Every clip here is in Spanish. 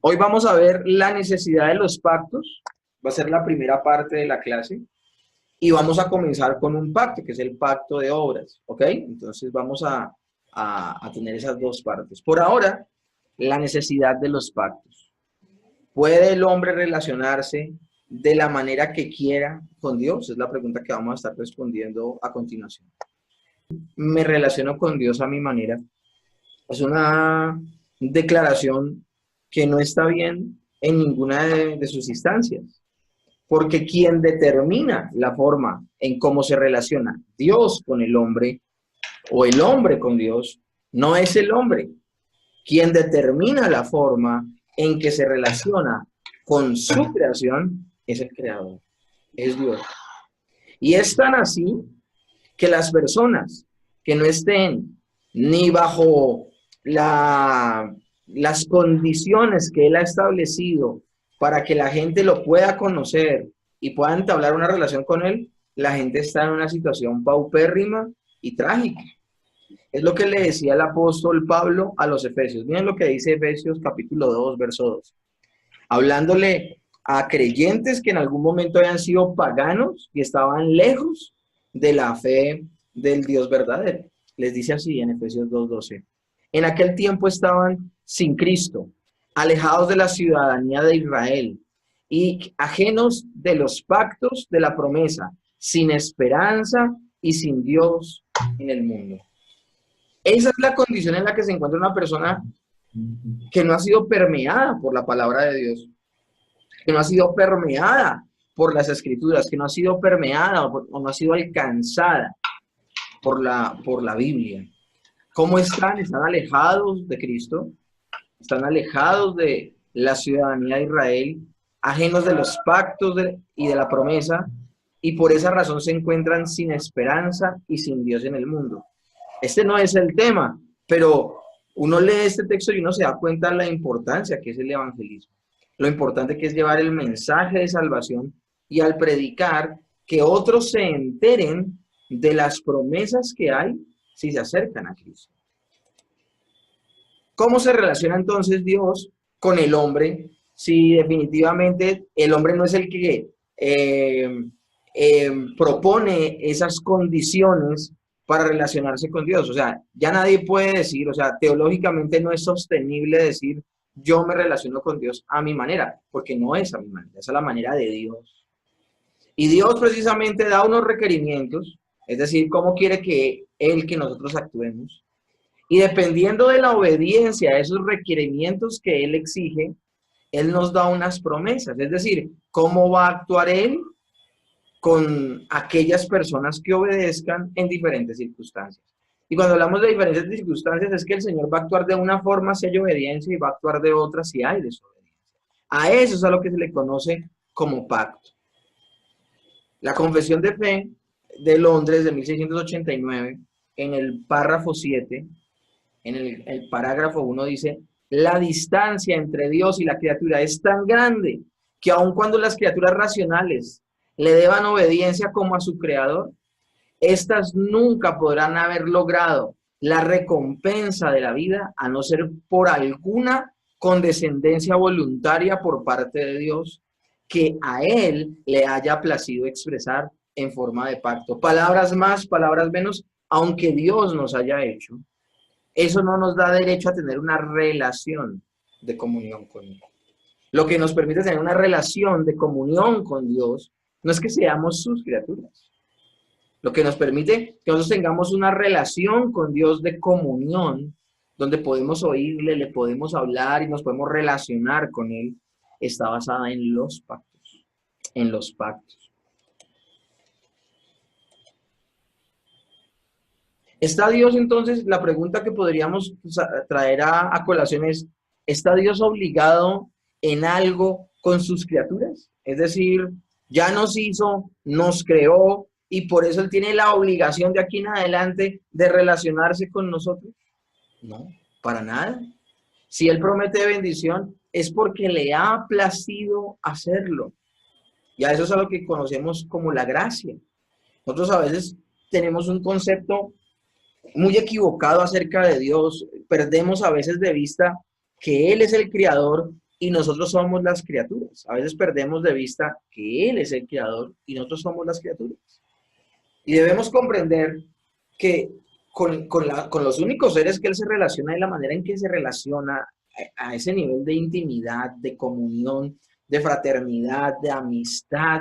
Hoy vamos a ver la necesidad de los pactos. Va a ser la primera parte de la clase. Y vamos a comenzar con un pacto, que es el pacto de obras. ¿Ok? Entonces vamos a tener esas dos partes. Por ahora, la necesidad de los pactos. ¿Puede el hombre relacionarse de la manera que quiera con Dios? Es la pregunta que vamos a estar respondiendo a continuación. Me relaciono con Dios a mi manera. Es una declaración que no está bien en ninguna de sus instancias, porque quien determina la forma en cómo se relaciona Dios con el hombre o el hombre con Dios, no es el hombre. Quien determina la forma en que se relaciona con su creación es el creador, es Dios. Y es tan así que las personas que no estén ni bajo las condiciones que Él ha establecido para que la gente lo pueda conocer y pueda entablar una relación con Él, la gente está en una situación paupérrima y trágica. Es lo que le decía el apóstol Pablo a los Efesios. Miren lo que dice Efesios capítulo 2, verso 2. Hablándole a creyentes que en algún momento habían sido paganos y estaban lejos de la fe del Dios verdadero. Les dice así en Efesios 2:12. En aquel tiempo estaban sin Cristo, alejados de la ciudadanía de Israel y ajenos de los pactos de la promesa, sin esperanza y sin Dios en el mundo. Esa es la condición en la que se encuentra una persona que no ha sido permeada por la palabra de Dios, que no ha sido permeada por las escrituras, que no ha sido permeada o no ha sido alcanzada por la Biblia. ¿Cómo están? Están alejados de Cristo, están alejados de la ciudadanía de Israel, ajenos de los pactos y de la promesa, y por esa razón se encuentran sin esperanza y sin Dios en el mundo. Este no es el tema, pero uno lee este texto y uno se da cuenta de la importancia que es el evangelismo. Lo importante que es llevar el mensaje de salvación y al predicar que otros se enteren de las promesas que hay si se acercan a Cristo. ¿Cómo se relaciona entonces Dios con el hombre si definitivamente el hombre no es el que propone esas condiciones para relacionarse con Dios? O sea, ya nadie puede decir, o sea, teológicamente no es sostenible decir yo me relaciono con Dios a mi manera, porque no es a mi manera, es a la manera de Dios. Y Dios precisamente da unos requerimientos, es decir, cómo quiere que nosotros actuemos. Y dependiendo de la obediencia a esos requerimientos que Él exige, Él nos da unas promesas, es decir, cómo va a actuar Él con aquellas personas que obedezcan en diferentes circunstancias. Y cuando hablamos de diferentes circunstancias es que el Señor va a actuar de una forma si hay obediencia y va a actuar de otra si hay desobediencia. A eso es a lo que se le conoce como pacto. La Confesión de Fe de Londres de 1689, en el párrafo 7, en el parágrafo 1 dice: la distancia entre Dios y la criatura es tan grande que aun cuando las criaturas racionales le deban obediencia como a su creador, estas nunca podrán haber logrado la recompensa de la vida a no ser por alguna condescendencia voluntaria por parte de Dios que a Él le haya placido expresar en forma de pacto. Palabras más, palabras menos, aunque Dios nos haya hecho, eso no nos da derecho a tener una relación de comunión con Él. Lo que nos permite tener una relación de comunión con Dios no es que seamos sus criaturas. Lo que nos permite que nosotros tengamos una relación con Dios de comunión, donde podemos oírle, le podemos hablar y nos podemos relacionar con Él, está basada en los pactos. En los pactos. ¿Está Dios entonces? La pregunta que podríamos traer a colación es: ¿está Dios obligado en algo con sus criaturas? Es decir, ya nos hizo, nos creó, y por eso Él tiene la obligación de aquí en adelante de relacionarse con nosotros. No, para nada. Si Él promete bendición, es porque le ha placido hacerlo. Y a eso es a lo que conocemos como la gracia. Nosotros a veces tenemos un concepto muy equivocado acerca de Dios. Perdemos a veces de vista que Él es el creador y nosotros somos las criaturas. A veces perdemos de vista que Él es el creador y nosotros somos las criaturas. Y debemos comprender que con los únicos seres que Él se relaciona y la manera en que se relaciona a ese nivel de intimidad, de comunión, de fraternidad, de amistad,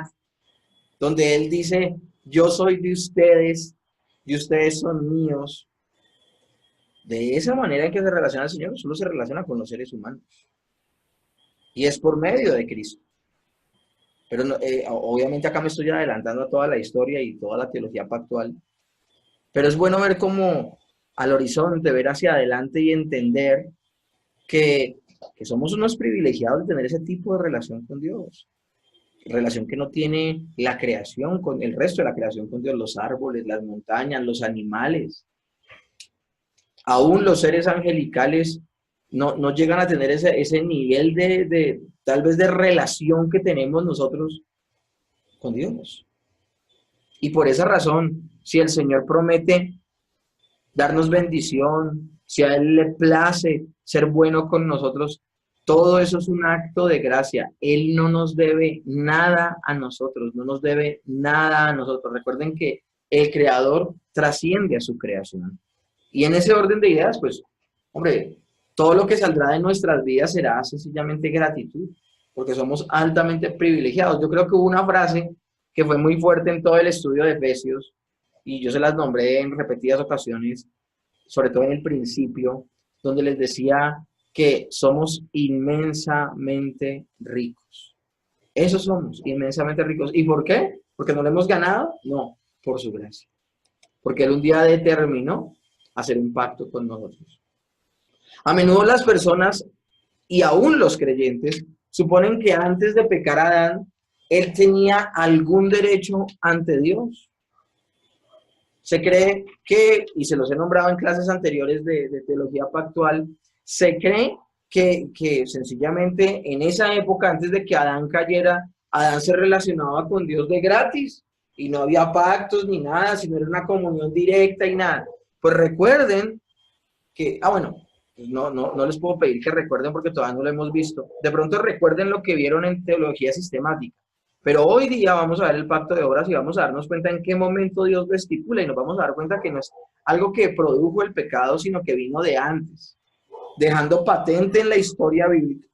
donde Él dice, yo soy de ustedes y ustedes son míos. De esa manera en que se relaciona el Señor, solo se relaciona con los seres humanos. Y es por medio de Cristo. Pero no, obviamente acá me estoy adelantando a toda la historia y toda la teología pactual. Pero es bueno ver como al horizonte, ver hacia adelante y entender que somos unos privilegiados de tener ese tipo de relación con Dios. Relación que no tiene la creación con el resto de la creación con Dios, los árboles, las montañas, los animales. Aún los seres angelicales no llegan a tener ese nivel de tal vez de relación que tenemos nosotros con Dios. Y por esa razón, si el Señor promete darnos bendición, si a Él le place ser bueno con nosotros, todo eso es un acto de gracia. Él no nos debe nada a nosotros, no nos debe nada a nosotros. Recuerden que el Creador trasciende a su creación. Y en ese orden de ideas, pues, hombre, todo lo que saldrá de nuestras vidas será sencillamente gratitud, porque somos altamente privilegiados. Yo creo que hubo una frase que fue muy fuerte en todo el estudio de Efesios, y yo se las nombré en repetidas ocasiones, sobre todo en el principio, donde les decía que somos inmensamente ricos. Eso somos, inmensamente ricos. ¿Y por qué? ¿Porque no lo hemos ganado? No, por su gracia. Porque Él un día determinó hacer un pacto con nosotros. A menudo las personas, y aún los creyentes, suponen que antes de pecar a Adán, él tenía algún derecho ante Dios. Se cree que, y se los he nombrado en clases anteriores de teología pactual, se cree que sencillamente en esa época, antes de que Adán cayera, Adán se relacionaba con Dios de gratis y no había pactos ni nada, sino era una comunión directa y nada. Pues recuerden que, bueno, no les puedo pedir que recuerden porque todavía no lo hemos visto. De pronto recuerden lo que vieron en teología sistemática. Pero hoy día vamos a ver el pacto de obras y vamos a darnos cuenta en qué momento Dios lo estipula y nos vamos a dar cuenta que no es algo que produjo el pecado, sino que vino de antes, dejando patente en la historia bíblica,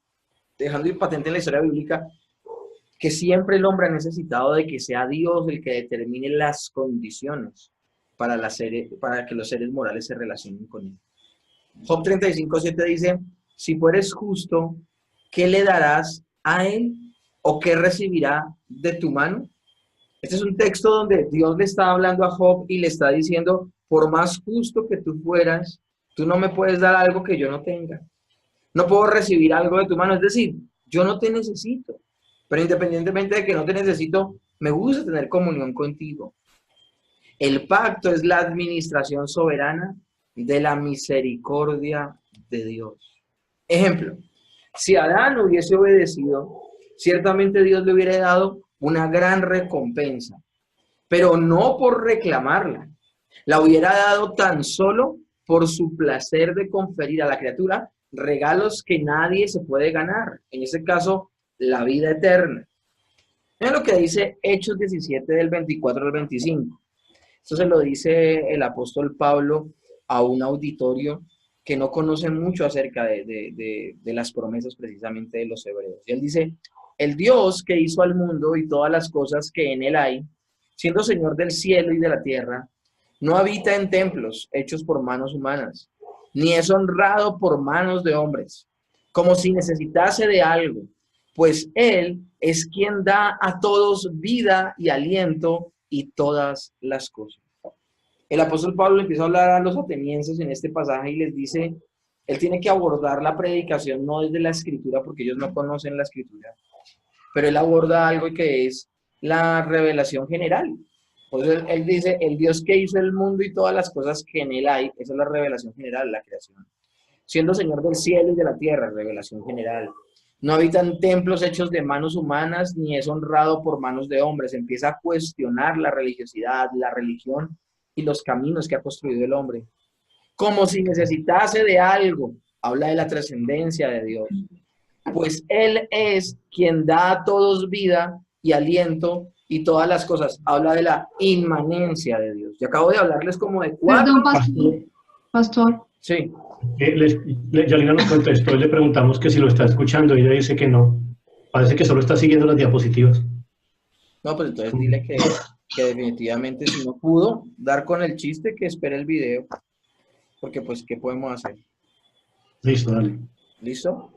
que siempre el hombre ha necesitado de que sea Dios el que determine las condiciones para que los seres morales se relacionen con él. Job 35:7 dice, si fueres justo, ¿qué le darás a él? ¿O qué recibirá de tu mano? Este es un texto donde Dios le está hablando a Job y le está diciendo, por más justo que tú fueras, tú no me puedes dar algo que yo no tenga. No puedo recibir algo de tu mano. Es decir, yo no te necesito. Pero independientemente de que no te necesito, me gusta tener comunión contigo. El pacto es la administración soberana de la misericordia de Dios. Ejemplo, si Adán hubiese obedecido, ciertamente Dios le hubiera dado una gran recompensa, pero no por reclamarla. La hubiera dado tan solo por su placer de conferir a la criatura regalos que nadie se puede ganar. En ese caso, la vida eterna. Miren lo que dice Hechos 17 del 24 al 25. Esto se lo dice el apóstol Pablo a un auditorio que no conoce mucho acerca de las promesas precisamente de los hebreos. Y él dice, el Dios que hizo al mundo y todas las cosas que en él hay, siendo Señor del cielo y de la tierra, no habita en templos hechos por manos humanas, ni es honrado por manos de hombres, como si necesitase de algo, pues Él es quien da a todos vida y aliento y todas las cosas. El apóstol Pablo empieza a hablar a los atenienses en este pasaje y les dice, él tiene que abordar la predicación no desde la escritura, porque ellos no conocen la escritura, pero él aborda algo que es la revelación general. Entonces él dice, el Dios que hizo el mundo y todas las cosas que en él hay, esa es la revelación general, la creación. Siendo Señor del cielo y de la tierra, revelación general. No habitan templos hechos de manos humanas, ni es honrado por manos de hombres. Empieza a cuestionar la religiosidad, la religión y los caminos que ha construido el hombre. Como si necesitase de algo. Habla de la trascendencia de Dios. pues Él es quien da a todos vida y aliento y todas las cosas. Habla de la inmanencia de Dios. Y acabo de hablarles como de cuatro. Perdón, Pastor, pastor. Sí. Yalina nos contestó y le preguntamos que si lo está escuchando y ella dice que no. Parece que solo está siguiendo las diapositivas. No, pues entonces dile que definitivamente si no pudo dar con el chiste, que espere el video. Porque pues, ¿qué podemos hacer? Listo, dale. ¿Listo?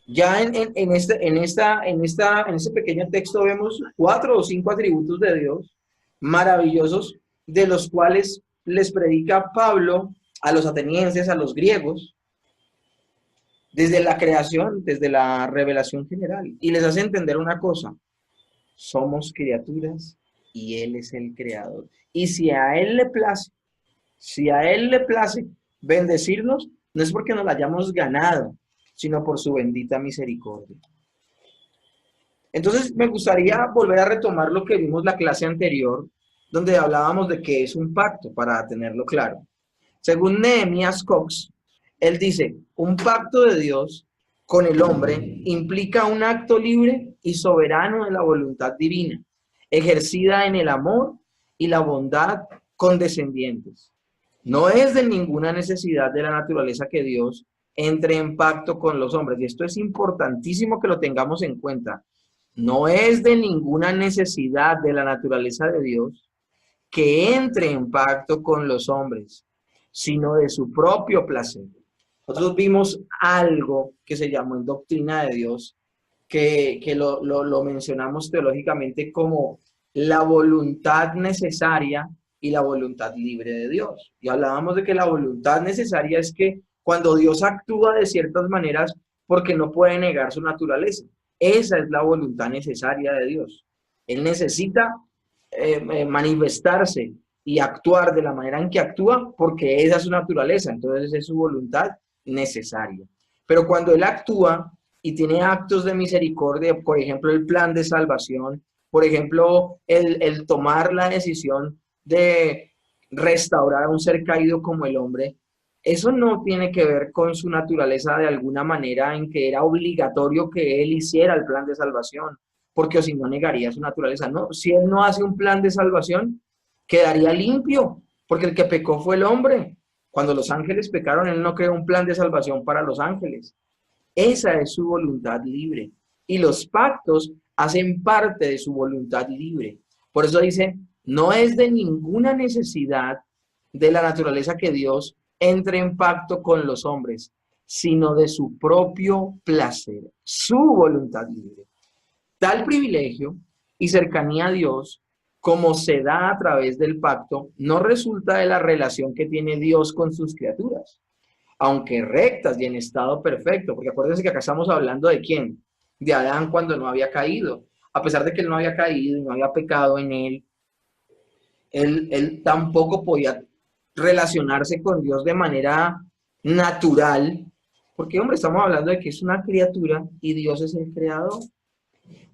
Ya en este pequeño texto vemos 4 o 5 atributos de Dios maravillosos, de los cuales les predica Pablo a los atenienses, a los griegos, desde la creación, desde la revelación general. Y les hace entender una cosa: somos criaturas y Él es el creador. Y si a Él le place bendecirnos, no es porque nos la hayamos ganado, sino por su bendita misericordia. Entonces, me gustaría volver a retomar lo que vimos la clase anterior, donde hablábamos de qué es un pacto, para tenerlo claro. Según Nehemías Cox, él dice: un pacto de Dios con el hombre implica un acto libre y soberano de la voluntad divina, ejercida en el amor y la bondad condescendientes. No es de ninguna necesidad de la naturaleza que Dios entre en pacto con los hombres. Y esto es importantísimo que lo tengamos en cuenta. No es de ninguna necesidad de la naturaleza de Dios que entre en pacto con los hombres, sino de su propio placer. Nosotros vimos algo que se llamó en Doctrina de Dios, que lo mencionamos teológicamente como la voluntad necesaria y la voluntad libre de Dios. Y hablábamos de que la voluntad necesaria es que cuando Dios actúa de ciertas maneras, porque no puede negar su naturaleza. Esa es la voluntad necesaria de Dios. Él necesita manifestarse y actuar de la manera en que actúa porque esa es su naturaleza, entonces es su voluntad necesaria. Pero cuando Él actúa y tiene actos de misericordia, por ejemplo, el plan de salvación, por ejemplo, el tomar la decisión de restaurar a un ser caído como el hombre, eso no tiene que ver con su naturaleza de alguna manera en que era obligatorio que Él hiciera el plan de salvación, porque o si no negaría su naturaleza. No, si Él no hace un plan de salvación, quedaría limpio, porque el que pecó fue el hombre. Cuando los ángeles pecaron, Él no creó un plan de salvación para los ángeles. Esa es su voluntad libre. Y los pactos hacen parte de su voluntad libre. Por eso dice: no es de ninguna necesidad de la naturaleza que Dios entre en pacto con los hombres, sino de su propio placer, su voluntad libre. Tal privilegio y cercanía a Dios, como se da a través del pacto, no resulta de la relación que tiene Dios con sus criaturas, aunque rectas y en estado perfecto, porque acuérdense que acá estamos hablando de quién, de Adán cuando no había caído. A pesar de que él no había caído y no había pecado en él tampoco podía relacionarse con Dios de manera natural, porque hombre, estamos hablando de que es una criatura y Dios es el creador.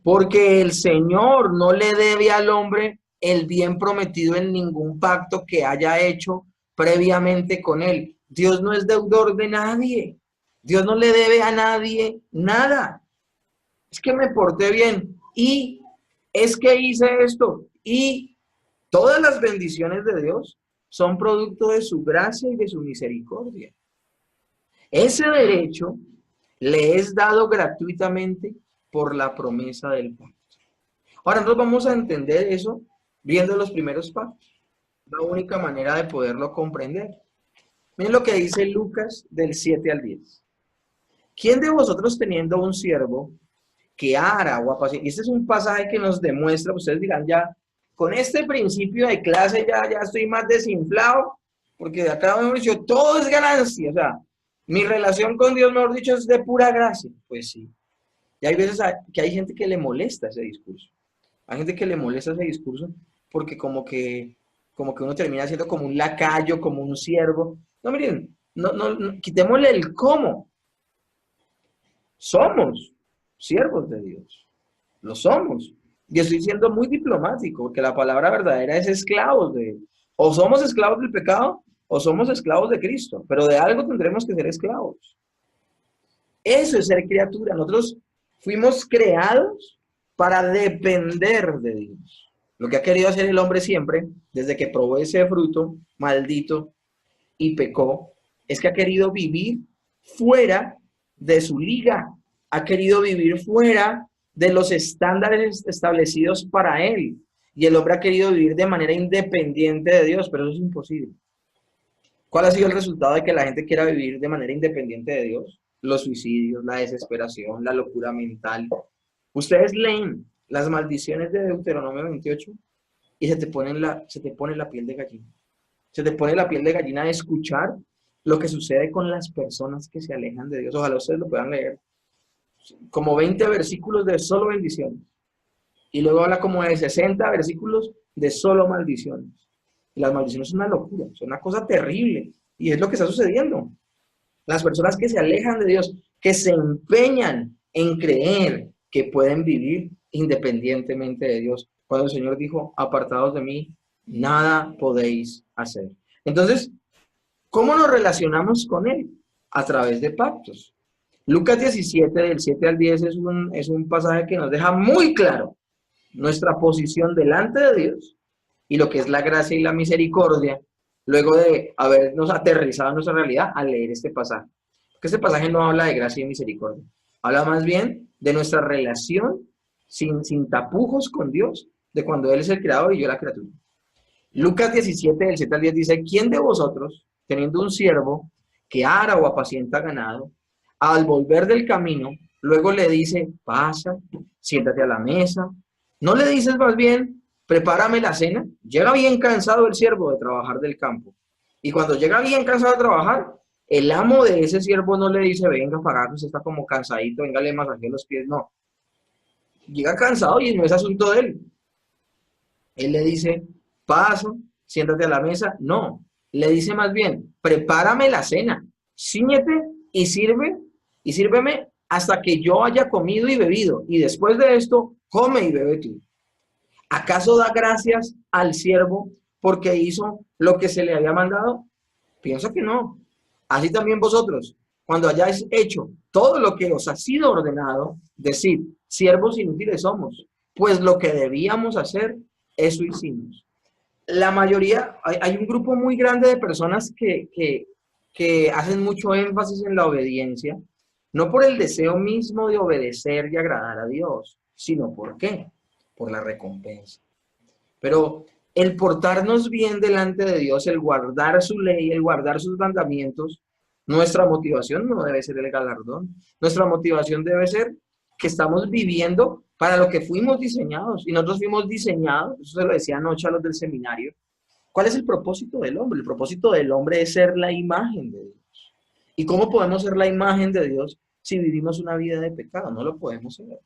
Porque el Señor no le debe al hombre el bien prometido en ningún pacto que haya hecho previamente con él. Dios no es deudor de nadie. Dios no le debe a nadie nada. Es que me porté bien y es que hice esto y todas las bendiciones de Dios son producto de su gracia y de su misericordia. Ese derecho le es dado gratuitamente por la promesa del pacto. Ahora nosotros vamos a entender eso viendo los primeros pactos. La única manera de poderlo comprender. Miren lo que dice Lucas del 7 al 10. ¿Quién de vosotros teniendo un siervo que ara o apacienta? Y este es un pasaje que nos demuestra, ustedes dirán ya, con este principio de clase ya estoy más desinflado, porque de acá hemos dicho, todo es ganancia, o sea, mi relación con Dios, mejor dicho, es de pura gracia. Pues sí. Y hay veces que hay gente que le molesta ese discurso. Hay gente que le molesta ese discurso porque como que uno termina siendo como un lacayo, como un siervo. No, miren, no, quitémosle el cómo. Somos siervos de Dios. Lo somos. Y estoy siendo muy diplomático, porque la palabra verdadera es esclavos de Él. O somos esclavos del pecado, o somos esclavos de Cristo. Pero de algo tendremos que ser esclavos. Eso es ser criatura. Nosotros fuimos creados para depender de Dios. Lo que ha querido hacer el hombre siempre, desde que probó ese fruto maldito y pecó, es que ha querido vivir fuera de su liga, ha querido vivir fuera de los estándares establecidos para él. Y el hombre ha querido vivir de manera independiente de Dios, pero eso es imposible. ¿Cuál ha sido el resultado de que la gente quiera vivir de manera independiente de Dios? Los suicidios, la desesperación, la locura mental. Ustedes leen las maldiciones de Deuteronomio 28 y se te pone la piel de gallina. Se te pone la piel de gallina de escuchar lo que sucede con las personas que se alejan de Dios. Ojalá ustedes lo puedan leer. Como 20 versículos de solo bendiciones. Y luego habla como de 60 versículos de solo maldiciones. Y las maldiciones son una locura, son una cosa terrible. Y es lo que está sucediendo. Las personas que se alejan de Dios, que se empeñan en creer que pueden vivir independientemente de Dios. Cuando el Señor dijo, apartados de mí, nada podéis hacer. Entonces, ¿cómo nos relacionamos con Él? A través de pactos. Lucas 17, del 7 al 10, es un pasaje que nos deja muy claro nuestra posición delante de Dios y lo que es la gracia y la misericordia, luego de habernos aterrizado en nuestra realidad al leer este pasaje. Porque este pasaje no habla de gracia y misericordia, habla más bien de nuestra relación sin tapujos con Dios, de cuando Él es el creador y yo la criatura. Lucas 17, del 7 al 10 dice, ¿quién de vosotros, teniendo un siervo que ara o apacienta ganado, al volver del camino, luego le dice, pasa, siéntate a la mesa? ¿No le dices más bien, prepárame la cena? Llega bien cansado el siervo de trabajar del campo. Y cuando llega bien cansado de trabajar, el amo de ese siervo no le dice, venga, pagar, usted está como cansadito, venga, le masajee los pies. No. Llega cansado y no es asunto de él. Él le dice, pasa, siéntate a la mesa. No. Le dice más bien, prepárame la cena, cíñete y sírveme hasta que yo haya comido y bebido. Y después de esto, come y bebe tú. ¿Acaso da gracias al siervo porque hizo lo que se le había mandado? Pienso que no. Así también vosotros, cuando hayáis hecho todo lo que os ha sido ordenado, decid, siervos inútiles somos, pues lo que debíamos hacer, eso hicimos. La mayoría, hay un grupo muy grande de personas que hacen mucho énfasis en la obediencia, no por el deseo mismo de obedecer y agradar a Dios, sino ¿por qué? Por la recompensa. Pero el portarnos bien delante de Dios, el guardar su ley, el guardar sus mandamientos, nuestra motivación no debe ser el galardón. Nuestra motivación debe ser que estamos viviendo para lo que fuimos diseñados. Y nosotros fuimos diseñados, eso se lo decía anoche a los del seminario. ¿Cuál es el propósito del hombre? El propósito del hombre es ser la imagen de Dios. ¿Y cómo podemos ser la imagen de Dios si vivimos una vida de pecado? No lo podemos ser.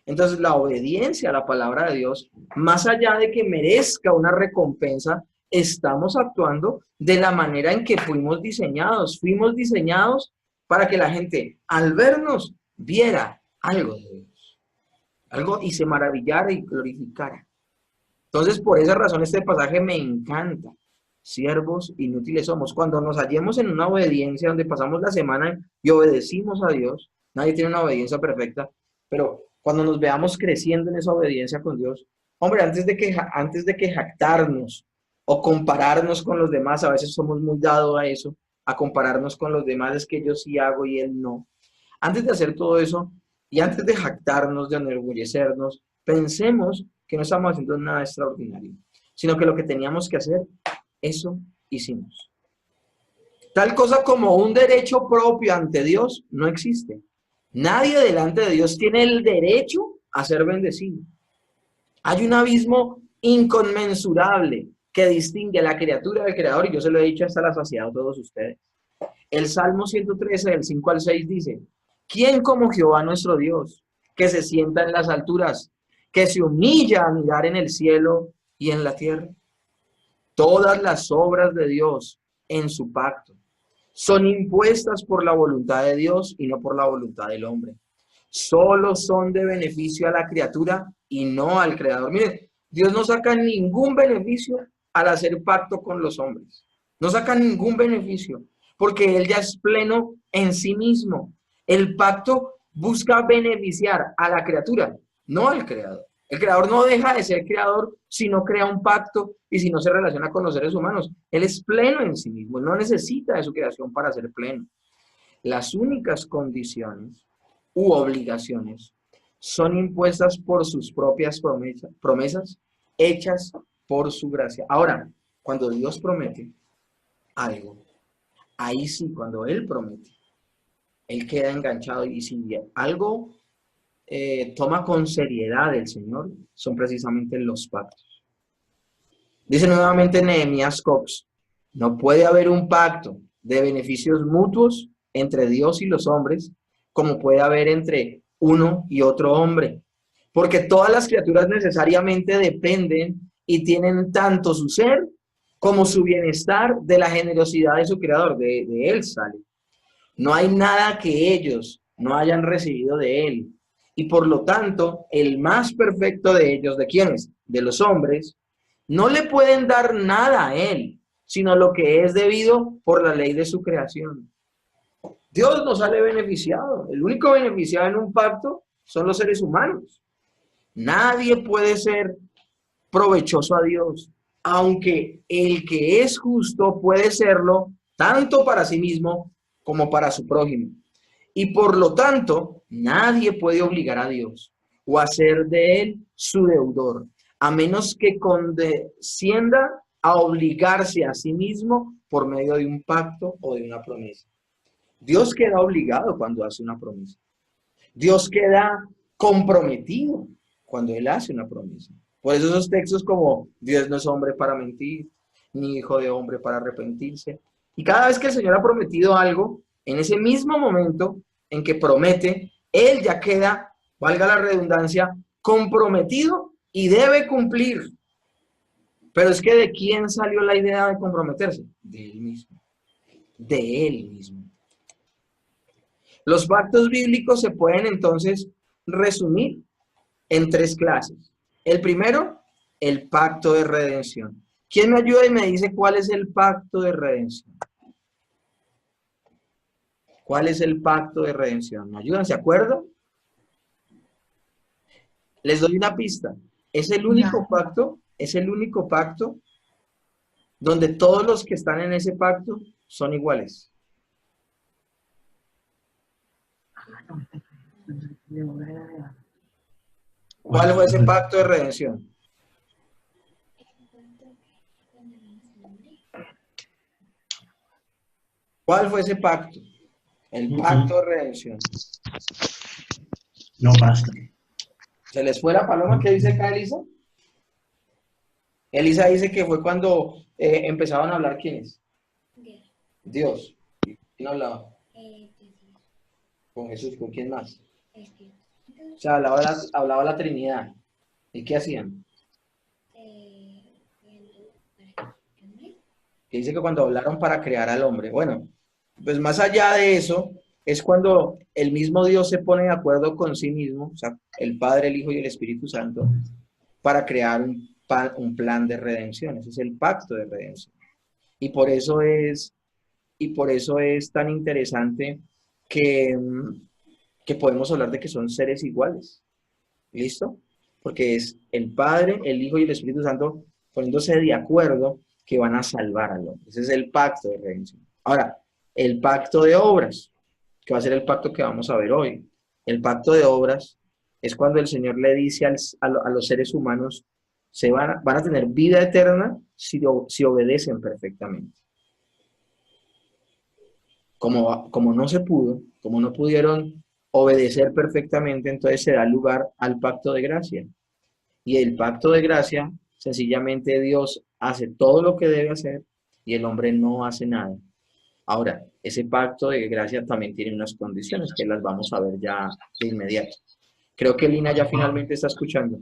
Entonces, la obediencia a la palabra de Dios, más allá de que merezca una recompensa, estamos actuando de la manera en que fuimos diseñados. Fuimos diseñados para que la gente, al vernos, viera algo de Dios, algo y se maravillara y glorificara. Entonces, por esa razón, este pasaje me encanta. Siervos inútiles somos. Cuando nos hallemos en una obediencia donde pasamos la semana y obedecimos a Dios, nadie tiene una obediencia perfecta, pero cuando nos veamos creciendo en esa obediencia con Dios, hombre, antes de que jactarnos o compararnos con los demás, a veces somos muy dados a eso, a compararnos con los demás, es que yo sí hago y él no. Antes de hacer todo eso y antes de jactarnos, de enorgullecernos, pensemos que no estamos haciendo nada extraordinario, sino que lo que teníamos que hacer, eso hicimos. Tal cosa como un derecho propio ante Dios no existe. Nadie delante de Dios tiene el derecho a ser bendecido. Hay un abismo inconmensurable que distingue a la criatura del Creador, y yo se lo he dicho hasta la saciedad a todos ustedes. El Salmo 113, del 5 al 6 dice, ¿quién como Jehová nuestro Dios, que se sienta en las alturas, que se humilla a mirar en el cielo y en la tierra? Todas las obras de Dios en su pacto son impuestas por la voluntad de Dios y no por la voluntad del hombre. Solo son de beneficio a la criatura y no al Creador. Miren, Dios no saca ningún beneficio al hacer pacto con los hombres. No saca ningún beneficio, porque Él ya es pleno en sí mismo. El pacto busca beneficiar a la criatura, no al creador. El creador no deja de ser creador si no crea un pacto y si no se relaciona con los seres humanos. Él es pleno en sí mismo, él no necesita de su creación para ser pleno. Las únicas condiciones u obligaciones son impuestas por sus propias promesas hechas por su gracia. Ahora, cuando Dios promete algo, ahí sí, cuando Él promete, Él queda enganchado, y si algo toma con seriedad el Señor, son precisamente los pactos. Dice nuevamente Nehemías Cox, no puede haber un pacto de beneficios mutuos entre Dios y los hombres, como puede haber entre uno y otro hombre, porque todas las criaturas necesariamente dependen y tienen tanto su ser como su bienestar de la generosidad de su creador, de Él sale. No hay nada que ellos no hayan recibido de Él, y por lo tanto, el más perfecto de ellos, ¿de quiénes? De los hombres, no le pueden dar nada a Él, sino lo que es debido por la ley de su creación. Dios no sale beneficiado. El único beneficiado en un pacto son los seres humanos. Nadie puede ser provechoso a Dios, aunque el que es justo puede serlo tanto para sí mismo como para su prójimo. Y por lo tanto, nadie puede obligar a Dios o hacer de él su deudor, a menos que condescienda a obligarse a sí mismo por medio de un pacto o de una promesa. Dios queda obligado cuando hace una promesa. Dios queda comprometido cuando Él hace una promesa. Por eso esos textos como Dios no es hombre para mentir, ni hijo de hombre para arrepentirse. Y cada vez que el Señor ha prometido algo, en ese mismo momento en que promete, Él ya queda, valga la redundancia, comprometido y debe cumplir. Pero es que ¿de quién salió la idea de comprometerse? De Él mismo. De Él mismo. Los pactos bíblicos se pueden entonces resumir en tres clases. El primero, el pacto de redención. ¿Quién me ayuda y me dice cuál es el pacto de redención? ¿Cuál es el pacto de redención? ¿Me ayudan? ¿Se acuerdan? Les doy una pista. Es el único pacto donde todos los que están en ese pacto son iguales. ¿Cuál fue ese pacto de redención? ¿Cuál fue ese pacto? El pacto de redención. No basta. ¿Se les fue la paloma? ¿Qué dice acá Elisa? Elisa dice que fue cuando empezaban a hablar ¿quiénes? Dios. ¿Quién hablaba? Con Jesús. ¿Con quién más? O sea, hablaba la Trinidad. ¿Y qué hacían? Que dice que cuando hablaron para crear al hombre. Bueno, pues más allá de eso, es cuando el mismo Dios se pone de acuerdo con sí mismo, o sea, el Padre, el Hijo y el Espíritu Santo, para crear un plan de redención. Ese es el pacto de redención. Y por eso es tan interesante que podemos hablar de que son seres iguales. ¿Listo? Porque es el Padre, el Hijo y el Espíritu Santo poniéndose de acuerdo que van a salvar al hombre. Ese es el pacto de redención. Ahora, el pacto de obras, que va a ser el pacto que vamos a ver hoy. El pacto de obras es cuando el Señor le dice a los seres humanos, van a tener vida eterna si obedecen perfectamente. Como no se pudo, como no pudieron obedecer perfectamente, entonces se da lugar al pacto de gracia. Y el pacto de gracia, sencillamente Dios hace todo lo que debe hacer y el hombre no hace nada. Ahora, ese pacto de gracia también tiene unas condiciones que las vamos a ver ya de inmediato. Creo que Lina ya finalmente está escuchando.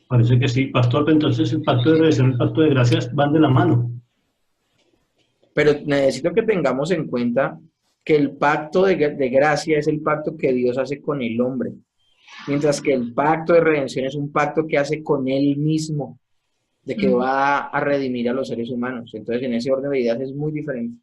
Parece que sí, pastor, pero entonces el pacto de redención y el pacto de gracias van de la mano. Pero necesito que tengamos en cuenta que el pacto de gracia es el pacto que Dios hace con el hombre, mientras que el pacto de redención es un pacto que hace con él mismo, de que va a redimir a los seres humanos. Entonces, en ese orden de ideas es muy diferente.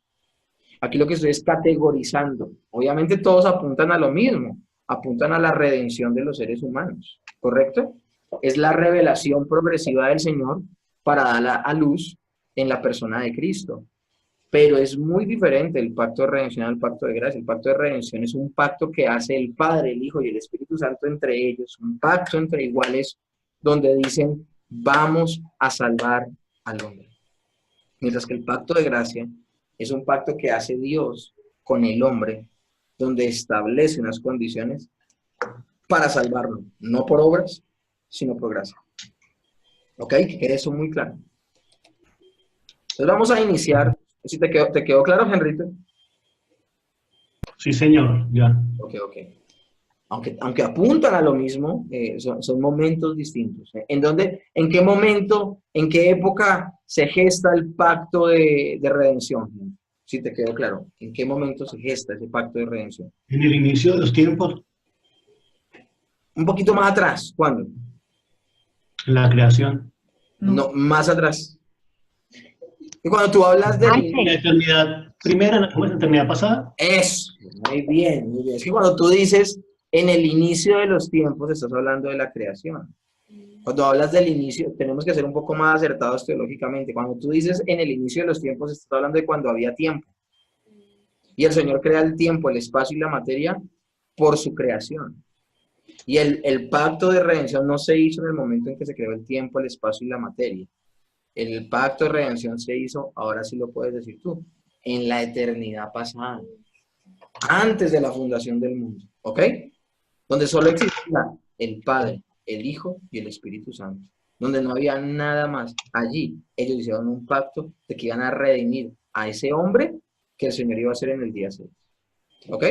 Aquí lo que estoy es categorizando. Obviamente todos apuntan a lo mismo, apuntan a la redención de los seres humanos, ¿correcto? Es la revelación progresiva del Señor para darla a luz en la persona de Cristo. Pero es muy diferente el pacto de redención al pacto de gracia. El pacto de redención es un pacto que hace el Padre, el Hijo y el Espíritu Santo entre ellos, un pacto entre iguales donde dicen, vamos a salvar al hombre. Mientras que el pacto de gracia es un pacto que hace Dios con el hombre, donde establece unas condiciones para salvarlo, no por obras, sino por gracia. ¿Ok? Que quede eso muy claro. Entonces vamos a iniciar. ¿Sí te quedó claro, Henrito? Sí, señor, ya. Ok. Aunque apuntan a lo mismo, son momentos distintos. ¿En qué momento, en qué época se gesta el pacto de redención? Si te quedó claro, ¿en qué momento se gesta ese pacto de redención? En el inicio de los tiempos, Un poquito más atrás, ¿cuándo? la creación. No, más atrás. Y cuando tú hablas de... La eternidad primera, ¿cómo es la eternidad pasada? Eso, muy bien, muy bien. Es que cuando tú dices en el inicio de los tiempos, estás hablando de la creación. Cuando hablas del inicio, tenemos que ser un poco más acertados teológicamente. Cuando tú dices en el inicio de los tiempos, estás hablando de cuando había tiempo. Y el Señor crea el tiempo, el espacio y la materia por su creación. Y el pacto de redención no se hizo en el momento en que se creó el tiempo, el espacio y la materia. El pacto de redención se hizo, ahora sí lo puedes decir tú, en la eternidad pasada, antes de la fundación del mundo, ¿ok? Donde solo existía el Padre, el Hijo y el Espíritu Santo, donde no había nada más. Allí ellos hicieron un pacto de que iban a redimir a ese hombre que el Señor iba a hacer en el día 6. ¿Ok?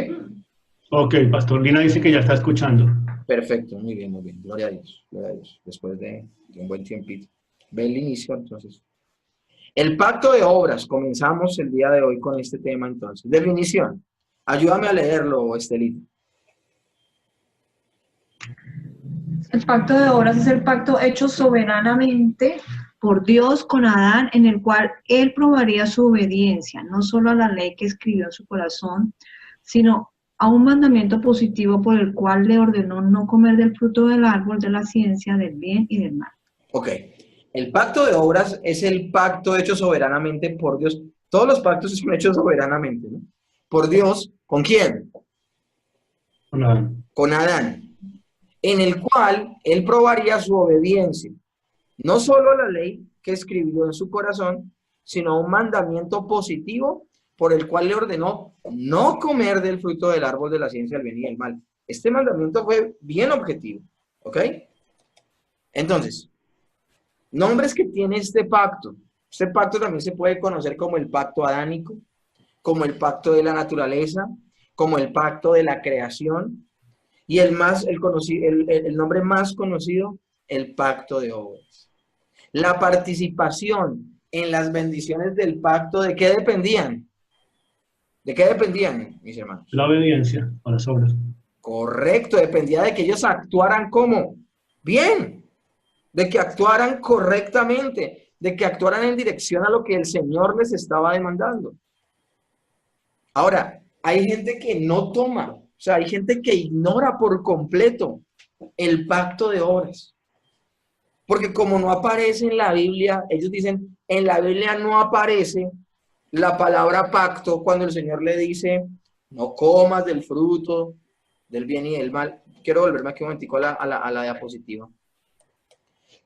Ok, Pastor Lina dice que ya está escuchando. Perfecto, muy bien, muy bien. Gloria a Dios, después de un buen tiempito. Ve el inicio, entonces. El pacto de obras, comenzamos el día de hoy con este tema, entonces. Definición. Ayúdame a leerlo, Estelita. El pacto de obras es el pacto hecho soberanamente por Dios con Adán, en el cual él probaría su obediencia, no solo a la ley que escribió en su corazón, sino a un mandamiento positivo por el cual le ordenó no comer del fruto del árbol de la ciencia del bien y del mal. Ok. El pacto de obras es el pacto hecho soberanamente por Dios. Todos los pactos son hechos soberanamente, ¿no? Por Dios, ¿con quién? Con Adán. Con Adán, en el cual él probaría su obediencia, no solo a la ley que escribió en su corazón, sino a un mandamiento positivo por el cual le ordenó no comer del fruto del árbol de la ciencia del bien y del mal. Este mandamiento fue bien objetivo, ¿ok? Entonces, nombres que tiene este pacto. Este pacto también se puede conocer como el pacto adánico, como el pacto de la naturaleza, como el pacto de la creación, y el nombre más conocido, el pacto de obras. La participación en las bendiciones del pacto, ¿de qué dependían? ¿De qué dependían, mis hermanos? La obediencia a las obras. Correcto, dependía de que ellos actuaran como bien, de que actuaran correctamente, de que actuaran en dirección a lo que el Señor les estaba demandando. Ahora, hay gente que no toma, o sea, hay gente que ignora por completo el pacto de obras. Porque como no aparece en la Biblia, ellos dicen, en la Biblia no aparece la palabra pacto cuando el Señor le dice, no comas del fruto del bien y del mal. Quiero volverme aquí un momentico a la diapositiva.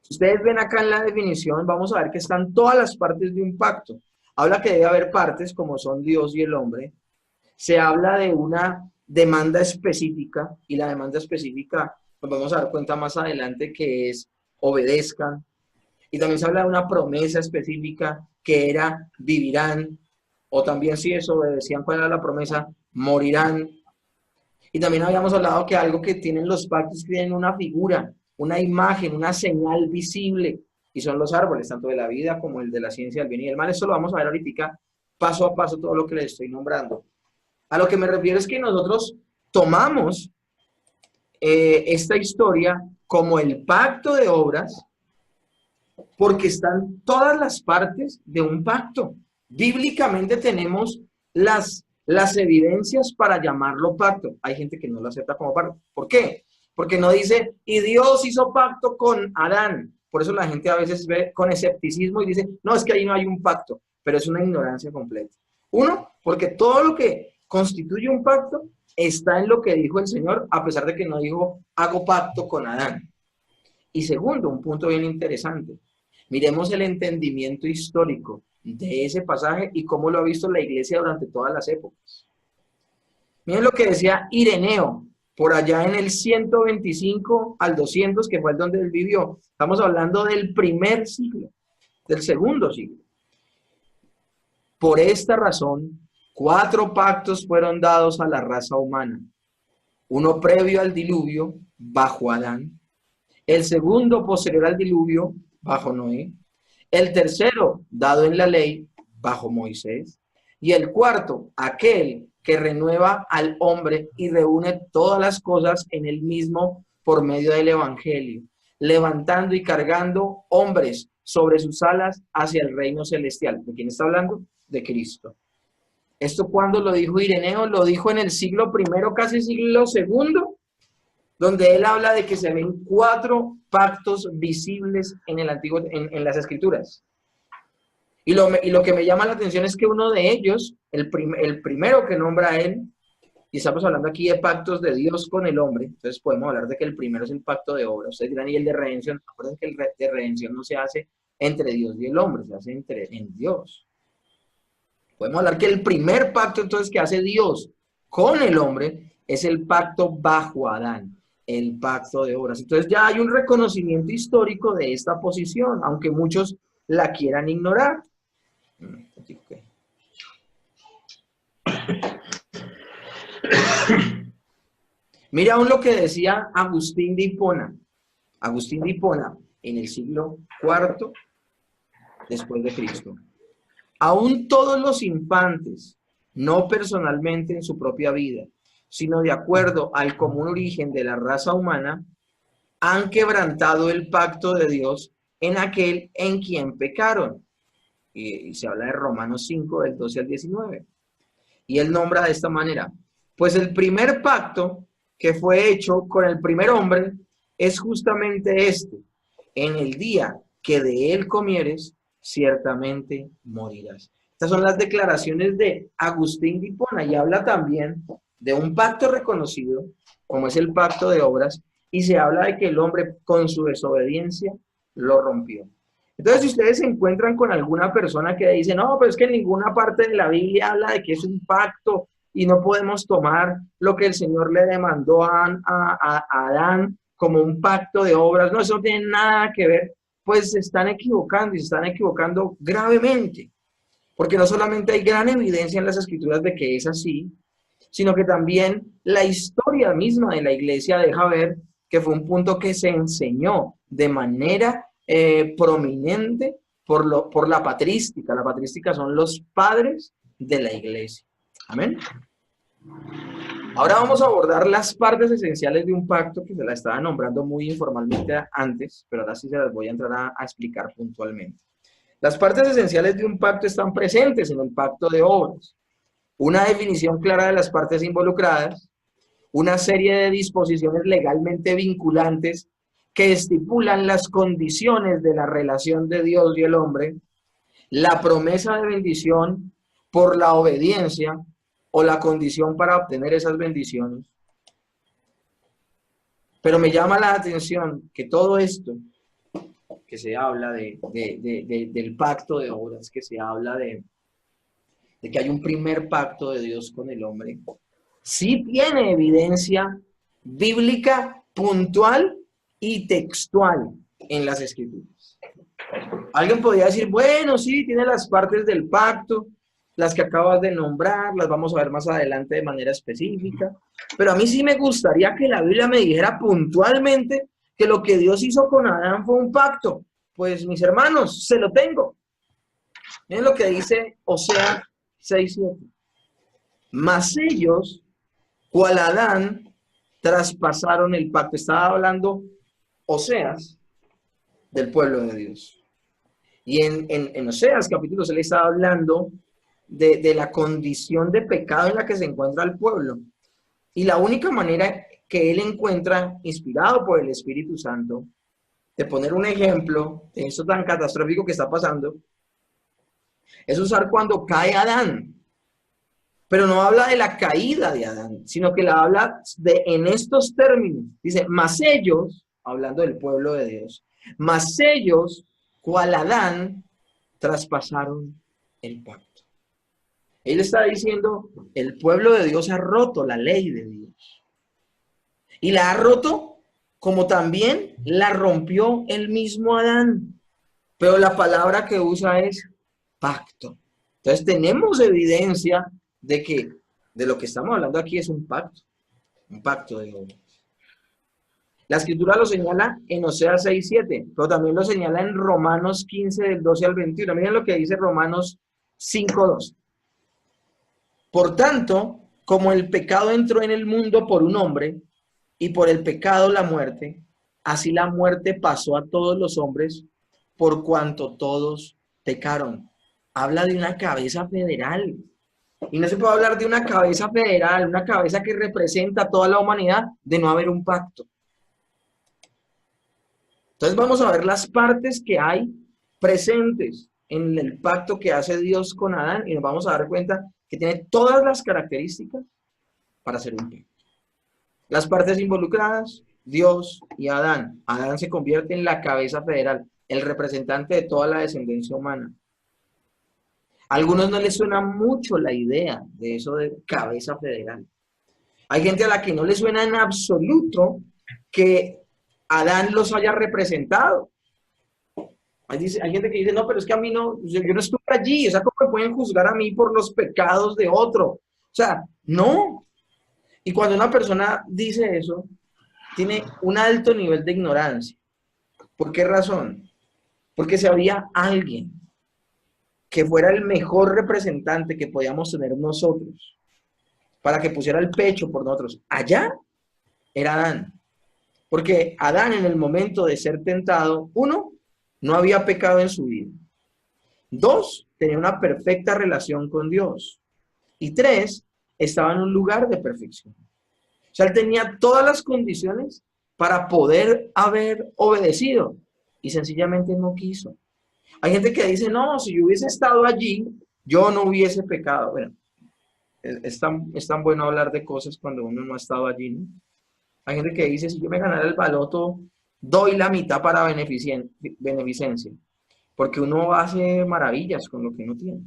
Si ustedes ven acá en la definición, vamos a ver que están todas las partes de un pacto. Habla que debe haber partes como son Dios y el hombre. Se habla de una demanda específica y la demanda específica nos vamos a dar cuenta más adelante que es obedezcan. Y también se habla de una promesa específica que era vivirán, o también si desobedecían, ¿cuál era la promesa? Morirán. Y también habíamos hablado que algo que tienen los pactos que tienen una figura, una imagen, una señal visible, y son los árboles, tanto de la vida como el de la ciencia del bien y del mal. Eso lo vamos a ver ahorita, paso a paso, todo lo que les estoy nombrando. A lo que me refiero es que nosotros tomamos esta historia como el pacto de obras, porque están todas las partes de un pacto. Bíblicamente tenemos las evidencias para llamarlo pacto. Hay gente que no lo acepta como pacto. ¿Por qué? Porque no dice, y Dios hizo pacto con Adán. Por eso la gente a veces ve con escepticismo y dice, no, es que ahí no hay un pacto, pero es una ignorancia completa. Uno, porque todo lo que constituye un pacto está en lo que dijo el Señor, a pesar de que no dijo, hago pacto con Adán. Y segundo, un punto bien interesante. Miremos el entendimiento histórico de ese pasaje y cómo lo ha visto la iglesia durante todas las épocas. Miren lo que decía Ireneo, por allá en el 125 al 200, que fue el donde él vivió. Estamos hablando del primer siglo, del segundo siglo. Por esta razón, 4 pactos fueron dados a la raza humana. Uno previo al diluvio, bajo Adán. El segundo, posterior al diluvio, bajo Noé. El tercero, dado en la ley, bajo Moisés. Y el cuarto, aquel que renueva al hombre y reúne todas las cosas en él mismo por medio del evangelio, levantando y cargando hombres sobre sus alas hacia el reino celestial. ¿De quién está hablando? De Cristo. ¿Esto cuándo lo dijo Ireneo? Lo dijo en el siglo I, casi siglo II, donde él habla de que se ven 4 pactos visibles en el antiguo, en las escrituras. Y lo que me llama la atención es que uno de ellos, el primero que nombra él, y estamos hablando aquí de pactos de Dios con el hombre, entonces podemos hablar de que el primero es el pacto de obra. Ustedes dirán, y el de redención, acuérdense que el de redención no se hace entre Dios y el hombre, se hace en Dios. Podemos hablar que el primer pacto entonces que hace Dios con el hombre es el pacto bajo Adán, el pacto de obras. Entonces ya hay un reconocimiento histórico de esta posición, aunque muchos la quieran ignorar. Mira aún lo que decía Agustín de Hipona. Agustín de Hipona, en el siglo IV después de Cristo. Aún todos los infantes, no personalmente en su propia vida, sino de acuerdo al común origen de la raza humana, han quebrantado el pacto de Dios en aquel en quien pecaron. Y se habla de Romanos 5, del 12 al 19. Y él nombra de esta manera, pues el primer pacto que fue hecho con el primer hombre es justamente este: en el día que de él comieres, ciertamente morirás. Estas son las declaraciones de Agustín de Hipona, y habla también de un pacto reconocido, como es el pacto de obras, y se habla de que el hombre con su desobediencia lo rompió. Entonces, si ustedes se encuentran con alguna persona que dice, no, pero es que en ninguna parte de la Biblia habla de que es un pacto y no podemos tomar lo que el Señor le demandó a Adán como un pacto de obras, no, eso no tiene nada que ver, pues se están equivocando, y se están equivocando gravemente, porque no solamente hay gran evidencia en las Escrituras de que es así, sino que también la historia misma de la iglesia deja ver que fue un punto que se enseñó de manera prominente por la patrística. La patrística son los padres de la iglesia. Amén. Ahora vamos a abordar las partes esenciales de un pacto que se la estaba nombrando muy informalmente antes, pero ahora sí se las voy a entrar a explicar puntualmente. Las partes esenciales de un pacto están presentes en el pacto de obras. Una definición clara de las partes involucradas, una serie de disposiciones legalmente vinculantes que estipulan las condiciones de la relación de Dios y el hombre, la promesa de bendición por la obediencia o la condición para obtener esas bendiciones. Pero me llama la atención que todo esto que se habla del pacto de obras, que se habla de que hay un primer pacto de Dios con el hombre, sí tiene evidencia bíblica puntual y textual en las Escrituras. Alguien podría decir, bueno, sí, tiene las partes del pacto, las que acabas de nombrar, las vamos a ver más adelante de manera específica, pero a mí sí me gustaría que la Biblia me dijera puntualmente que lo que Dios hizo con Adán fue un pacto. Pues mis hermanos, se lo tengo. Miren lo que dice Oseas 6:7. Mas ellos, cual Adán, traspasaron el pacto. Estaba hablando Oseas del pueblo de Dios. Y en Oseas capítulo 6 le estaba hablando de la condición de pecado en la que se encuentra el pueblo. Y la única manera que él encuentra, inspirado por el Espíritu Santo, de poner un ejemplo de eso tan catastrófico que está pasando, es usar cuando cae Adán. Pero no habla de la caída de Adán, sino que la habla en estos términos. Dice, mas ellos, hablando del pueblo de Dios, mas ellos, cual Adán, traspasaron el pacto. Él está diciendo, el pueblo de Dios ha roto la ley de Dios. Y la ha roto como también la rompió el mismo Adán. Pero la palabra que usa es pacto. Entonces tenemos evidencia de que de lo que estamos hablando aquí es un pacto de obras. La escritura lo señala en Oseas 6:7, pero también lo señala en Romanos 15, del 12 al 21. Miren lo que dice Romanos 5:2. Por tanto, como el pecado entró en el mundo por un hombre, y por el pecado la muerte, así la muerte pasó a todos los hombres, por cuanto todos pecaron. Habla de una cabeza federal. Y no se puede hablar de una cabeza federal, una cabeza que representa a toda la humanidad, de no haber un pacto. Entonces vamos a ver las partes que hay presentes en el pacto que hace Dios con Adán y nos vamos a dar cuenta que tiene todas las características para hacer un pacto. Las partes involucradas, Dios y Adán. Adán se convierte en la cabeza federal, el representante de toda la descendencia humana. A algunos no les suena mucho la idea de eso de cabeza federal. Hay gente a la que no le suena en absoluto que Adán los haya representado. Hay gente que dice, no, pero es que a mí no, yo no estuve allí, o sea, ¿cómo me pueden juzgar a mí por los pecados de otro? O sea, no. Y cuando una persona dice eso, tiene un alto nivel de ignorancia. ¿Por qué razón? Porque si había alguien que fuera el mejor representante que podíamos tener nosotros, para que pusiera el pecho por nosotros, allá era Adán. Porque Adán en el momento de ser tentado, 1, no había pecado en su vida. 2, tenía una perfecta relación con Dios. Y 3, estaba en un lugar de perfección. O sea, él tenía todas las condiciones para poder haber obedecido y sencillamente no quiso. Hay gente que dice, no, si yo hubiese estado allí, yo no hubiese pecado. Bueno, es tan bueno hablar de cosas cuando uno no ha estado allí, ¿no? Hay gente que dice, si yo me ganara el baloto, doy la mitad para beneficencia, porque uno hace maravillas con lo que uno tiene.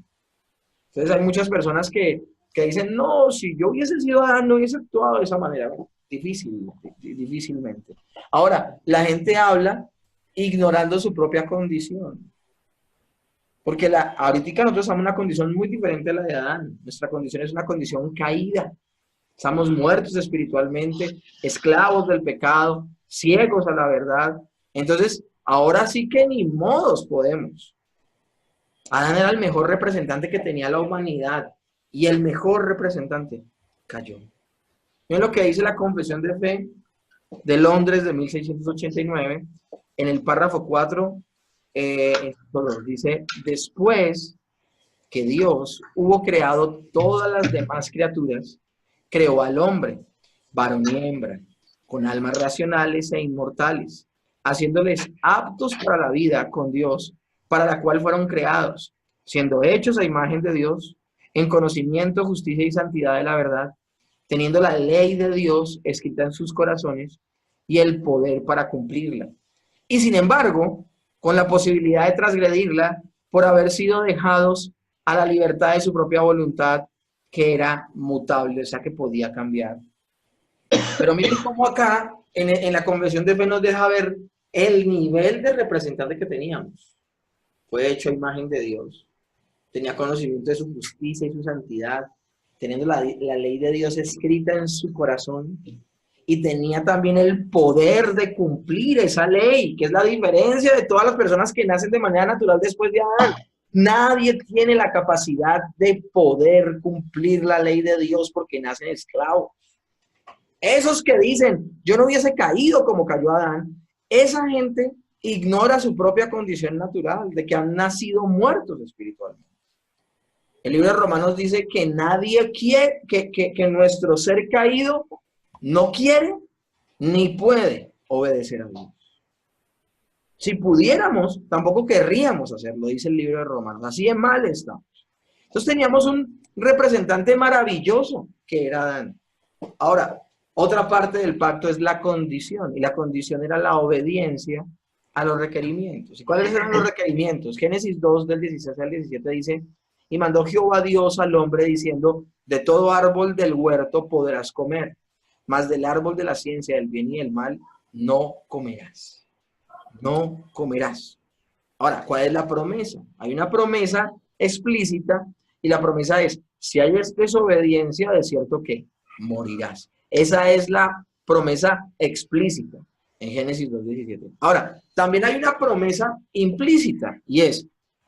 Entonces hay muchas personas que dicen, no, si yo hubiese sido Adán, no hubiese actuado de esa manera. Bueno, difícilmente. Ahora, la gente habla ignorando su propia condición. Porque ahorita nosotros estamos en una condición muy diferente a la de Adán. Nuestra condición es una condición caída. Estamos muertos espiritualmente, esclavos del pecado, ciegos a la verdad. Entonces, ahora sí que ni modos podemos. Adán era el mejor representante que tenía la humanidad y el mejor representante cayó. Miren lo que dice la Confesión de Fe de Londres de 1689, en el párrafo 4, dice, después que Dios hubo creado todas las demás criaturas, creó al hombre, varón y hembra, con almas racionales e inmortales, haciéndoles aptos para la vida con Dios, para la cual fueron creados, siendo hechos a imagen de Dios, en conocimiento, justicia y santidad de la verdad, teniendo la ley de Dios escrita en sus corazones y el poder para cumplirla. Y sin embargo, con la posibilidad de transgredirla por haber sido dejados a la libertad de su propia voluntad, que era mutable, o sea que podía cambiar. Pero miren cómo acá, en la Confesión de Fe nos deja ver el nivel de representante que teníamos. Fue hecho a imagen de Dios. Tenía conocimiento de su justicia y su santidad, teniendo la ley de Dios escrita en su corazón, y tenía también el poder de cumplir esa ley, que es la diferencia de todas las personas que nacen de manera natural después de Adán. Nadie tiene la capacidad de poder cumplir la ley de Dios porque nacen esclavos. Esos que dicen, yo no hubiese caído como cayó Adán, esa gente ignora su propia condición natural, de que han nacido muertos espiritualmente. El libro de Romanos dice que nadie quiere, que nuestro ser caído no quiere ni puede obedecer a Dios. Si pudiéramos, tampoco querríamos hacerlo, dice el libro de Romanos. Así de mal estamos. Entonces teníamos un representante maravilloso que era Adán. Ahora, otra parte del pacto es la condición, y la condición era la obediencia a los requerimientos. ¿Y cuáles eran los requerimientos? Génesis 2, del 16 al 17 dice, y mandó Jehová Dios al hombre diciendo, de todo árbol del huerto podrás comer, mas del árbol de la ciencia del bien y del mal no comerás. No comerás. Ahora, ¿cuál es la promesa? Hay una promesa explícita y la promesa es, si hay desobediencia, de cierto que morirás. Esa es la promesa explícita en Génesis 2:17. Ahora, también hay una promesa implícita y es,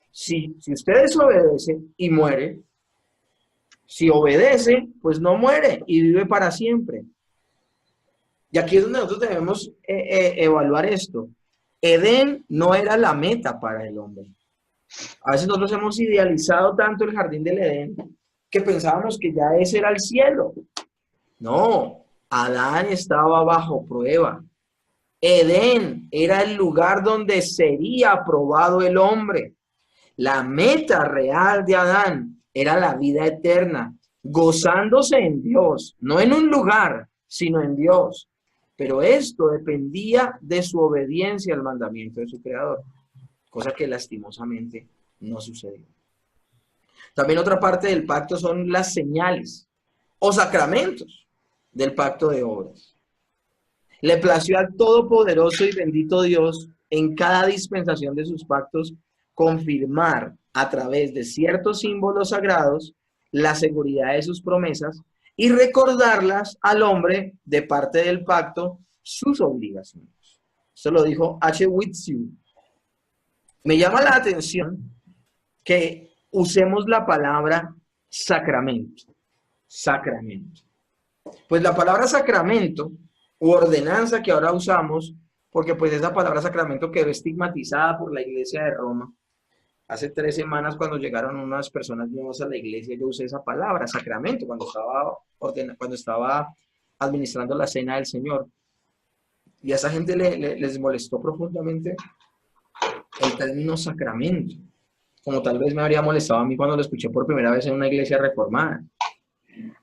si usted desobedece y muere, si obedece, pues no muere y vive para siempre. Y aquí es donde nosotros debemos evaluar esto. Edén no era la meta para el hombre. A veces nosotros hemos idealizado tanto el jardín del Edén que pensábamos que ya ese era el cielo. No, Adán estaba bajo prueba. Edén era el lugar donde sería aprobado el hombre. La meta real de Adán era la vida eterna, gozándose en Dios, no en un lugar, sino en Dios. Pero esto dependía de su obediencia al mandamiento de su Creador, cosa que lastimosamente no sucedió. También otra parte del pacto son las señales o sacramentos del pacto de obras. Le plació al todopoderoso y bendito Dios en cada dispensación de sus pactos confirmar a través de ciertos símbolos sagrados la seguridad de sus promesas y recordarlas al hombre de parte del pacto sus obligaciones. Esto lo dijo H. Whitfield. Me llama la atención que usemos la palabra sacramento. Sacramento. Pues la palabra sacramento u ordenanza que ahora usamos, porque pues esa palabra sacramento quedó estigmatizada por la Iglesia de Roma. Hace 3 semanas cuando llegaron unas personas nuevas a la iglesia, yo usé esa palabra, sacramento, cuando estaba administrando la cena del Señor. Y a esa gente les molestó profundamente el término sacramento, como tal vez me habría molestado a mí cuando lo escuché por primera vez en una iglesia reformada.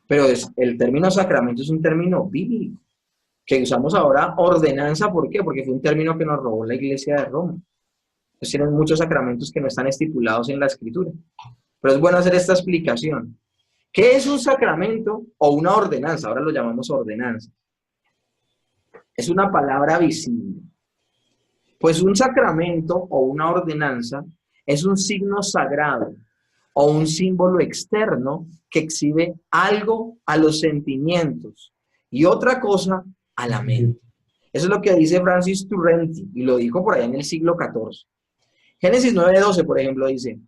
Pero el término sacramento es un término bíblico, que usamos ahora ordenanza, ¿por qué? Porque fue un término que nos robó la Iglesia de Roma. Entonces tienen muchos sacramentos que no están estipulados en la Escritura. Pero es bueno hacer esta explicación. ¿Qué es un sacramento o una ordenanza? Ahora lo llamamos ordenanza. Es una palabra visible. Pues un sacramento o una ordenanza es un signo sagrado o un símbolo externo que exhibe algo a los sentimientos y otra cosa a la mente. Eso es lo que dice Francis Turrenti y lo dijo por allá en el siglo XIV. Génesis 9:12, por ejemplo, dice,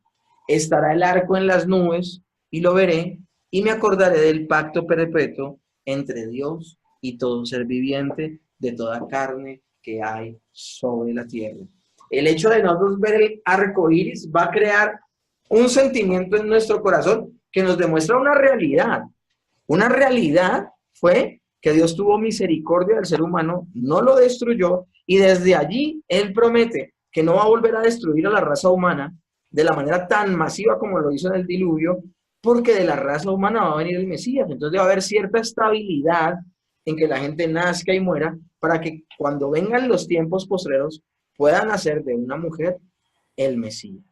estará el arco en las nubes y lo veré y me acordaré del pacto perpetuo entre Dios y todo ser viviente de toda carne que hay sobre la tierra. El hecho de nosotros ver el arco iris va a crear un sentimiento en nuestro corazón que nos demuestra una realidad. Una realidad fue que Dios tuvo misericordia del ser humano, no lo destruyó y desde allí Él promete que no va a volver a destruir a la raza humana de la manera tan masiva como lo hizo en el diluvio, porque de la raza humana va a venir el Mesías. Entonces debe haber cierta estabilidad en que la gente nazca y muera para que cuando vengan los tiempos postreros puedan nacer de una mujer el Mesías.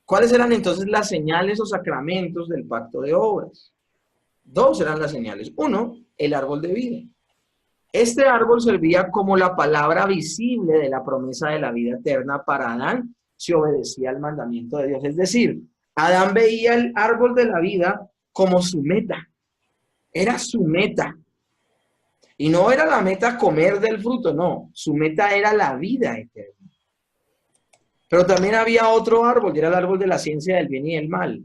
¿Cuáles eran entonces las señales o sacramentos del pacto de obras? 2 eran las señales. 1, el árbol de vida. Este árbol servía como la palabra visible de la promesa de la vida eterna para Adán si obedecía al mandamiento de Dios. Es decir, Adán veía el árbol de la vida como su meta. Era su meta. Y no era la meta comer del fruto, no. Su meta era la vida eterna. Pero también había otro árbol, y era el árbol de la ciencia del bien y del mal.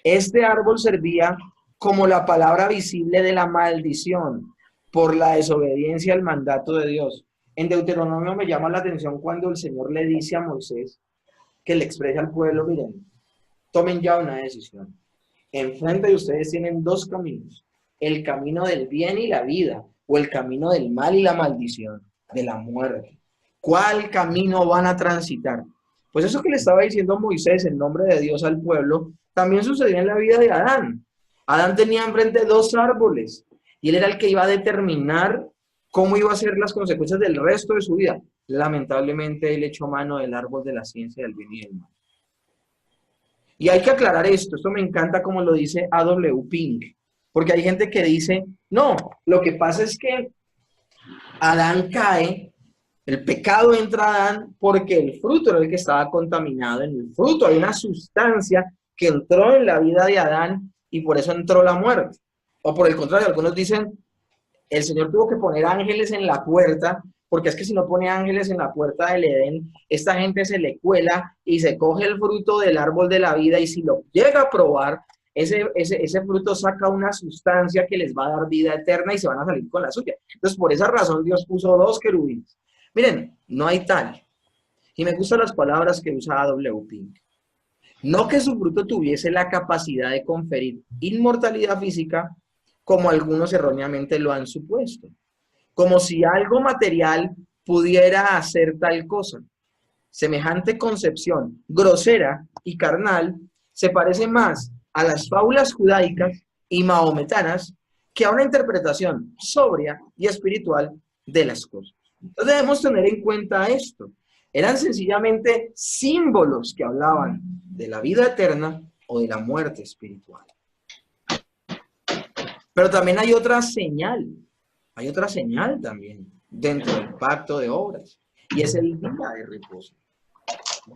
Este árbol servía como la palabra visible de la maldición por la desobediencia al mandato de Dios. En Deuteronomio me llama la atención cuando el Señor le dice a Moisés que le expresa al pueblo, miren, tomen ya una decisión. Enfrente de ustedes tienen dos caminos, el camino del bien y la vida, o el camino del mal y la maldición, de la muerte. ¿Cuál camino van a transitar? Pues eso que le estaba diciendo Moisés en nombre de Dios al pueblo, también sucedía en la vida de Adán. Adán tenía enfrente dos árboles, y él era el que iba a determinar cómo iba a ser las consecuencias del resto de su vida. Lamentablemente, él echó mano del árbol de la ciencia del bien y del mal. Y hay que aclarar esto me encanta como lo dice A.W. Pink, porque hay gente que dice, no, lo que pasa es que Adán cae, el pecado entra a Adán porque el fruto era el que estaba contaminado. En el fruto hay una sustancia que entró en la vida de Adán y por eso entró la muerte. O por el contrario, algunos dicen, el Señor tuvo que poner ángeles en la puerta, porque es que si no pone ángeles en la puerta del Edén, esta gente se le cuela y se coge el fruto del árbol de la vida y si lo llega a probar, ese fruto saca una sustancia que les va a dar vida eterna y se van a salir con la suya. Entonces, por esa razón, Dios puso dos querubines. Miren, no hay tal. Y me gustan las palabras que usa A.W. Pink. No que su fruto tuviese la capacidad de conferir inmortalidad física, como algunos erróneamente lo han supuesto. Como si algo material pudiera hacer tal cosa. Semejante concepción grosera y carnal se parece más a las fábulas judaicas y mahometanas que a una interpretación sobria y espiritual de las cosas. Entonces debemos tener en cuenta esto. Eran sencillamente símbolos que hablaban de la vida eterna o de la muerte espiritual. Pero también hay otra señal también dentro del pacto de obras, y es el día de reposo.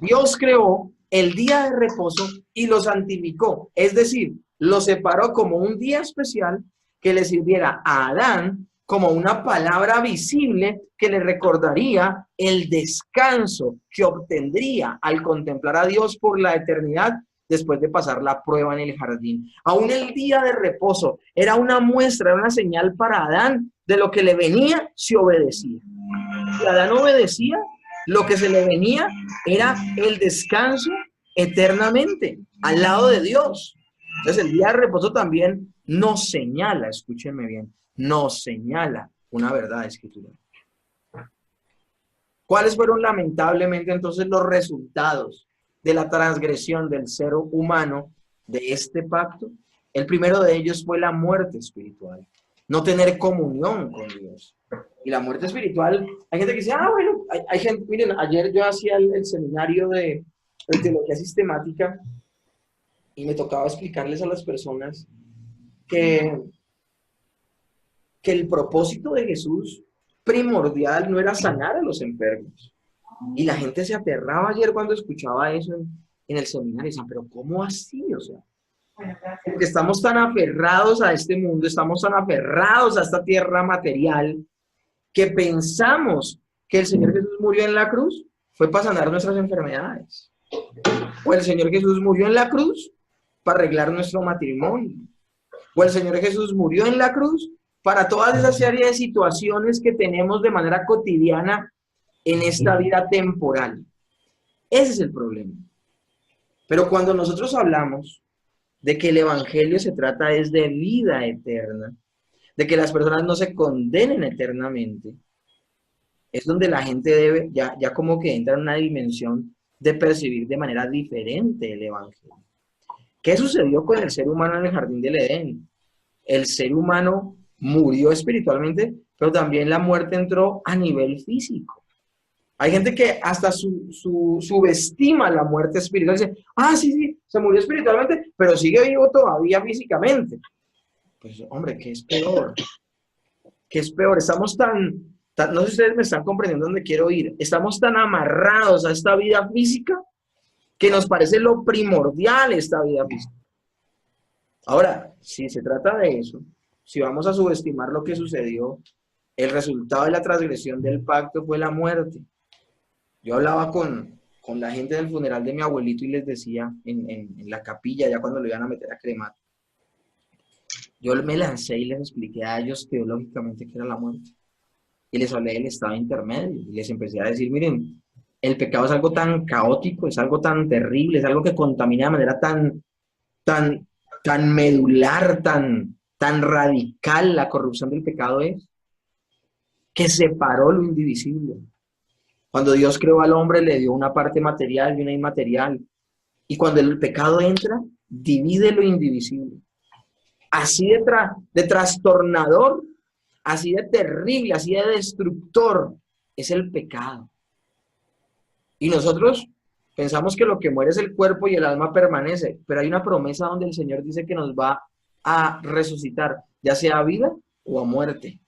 Dios creó el día de reposo y lo santificó, es decir, lo separó como un día especial que le sirviera a Adán como una palabra visible que le recordaría el descanso que obtendría al contemplar a Dios por la eternidad después de pasar la prueba en el jardín. Aún el día de reposo era una muestra, era una señal para Adán de lo que le venía si obedecía. Si Adán obedecía, lo que se le venía era el descanso eternamente al lado de Dios. Entonces el día de reposo también nos señala, escúchenme bien, nos señala una verdad escritural. ¿Cuáles fueron lamentablemente entonces los resultados de la transgresión del ser humano de este pacto? El primero de ellos fue la muerte espiritual, no tener comunión con Dios. Y la muerte espiritual, hay gente que dice, bueno, hay gente, miren, ayer yo hacía el seminario de teología sistemática y me tocaba explicarles a las personas que el propósito de Jesús primordial no era sanar a los enfermos. Y la gente se aterraba ayer cuando escuchaba eso en el seminario. Decían, pero ¿cómo así? O sea, porque estamos tan aferrados a este mundo, estamos tan aferrados a esta tierra material, que pensamos que el Señor Jesús murió en la cruz fue para sanar nuestras enfermedades. O el Señor Jesús murió en la cruz para arreglar nuestro matrimonio. O el Señor Jesús murió en la cruz para todas esas series de situaciones que tenemos de manera cotidiana en esta vida temporal. Ese es el problema. Pero cuando nosotros hablamos de que el evangelio se trata es de vida eterna, de que las personas no se condenen eternamente, es donde la gente debe, ya como que entra en una dimensión de percibir de manera diferente el evangelio. ¿Qué sucedió con el ser humano en el jardín del Edén? El ser humano murió espiritualmente, pero también la muerte entró a nivel físico. Hay gente que hasta subestima la muerte espiritual. Dice, sí, se murió espiritualmente, pero sigue vivo todavía físicamente. Pues, hombre, ¿qué es peor? ¿Qué es peor? Estamos no sé si ustedes me están comprendiendo dónde quiero ir. Estamos tan amarrados a esta vida física que nos parece lo primordial esta vida física. Ahora, si se trata de eso, si vamos a subestimar lo que sucedió, el resultado de la transgresión del pacto fue la muerte. Yo hablaba con la gente del funeral de mi abuelito y les decía en la capilla, ya cuando lo iban a meter a cremar, yo me lancé y les expliqué a ellos teológicamente qué era la muerte. Y les hablé del estado intermedio y les empecé a decir, miren, El pecado es algo tan caótico, es algo tan terrible, es algo que contamina de manera tan, tan medular, tan radical. La corrupción del pecado es que separó lo indivisible. Cuando Dios creó al hombre, le dio una parte material y una inmaterial. Y cuando el pecado entra, divide lo indivisible. Así de trastornador, así de terrible, así de destructor es el pecado. Y nosotros pensamos que lo que muere es el cuerpo y el alma permanece, pero hay una promesa donde el Señor dice que nos va a resucitar, ya sea a vida o a muerte,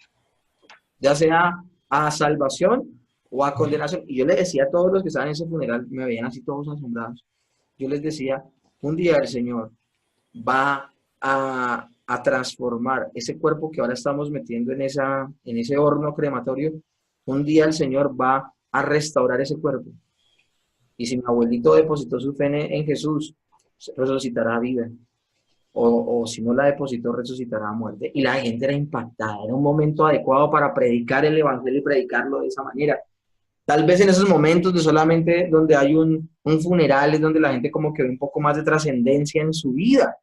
ya sea a salvación o a condenación. Y yo le decía a todos los que estaban en ese funeral, me veían así todos asombrados, yo les decía, un día el Señor va a transformar ese cuerpo que ahora estamos metiendo en ese horno crematorio, un día el Señor va a restaurar ese cuerpo. Y si mi abuelito depositó su fe en Jesús, resucitará a vida. O si no la depositó, resucitará a muerte. Y la gente era impactada. Era un momento adecuado para predicar el evangelio y predicarlo de esa manera. Tal vez en esos momentos de solamente donde hay un funeral es donde la gente como que ve un poco más de trascendencia en su vida.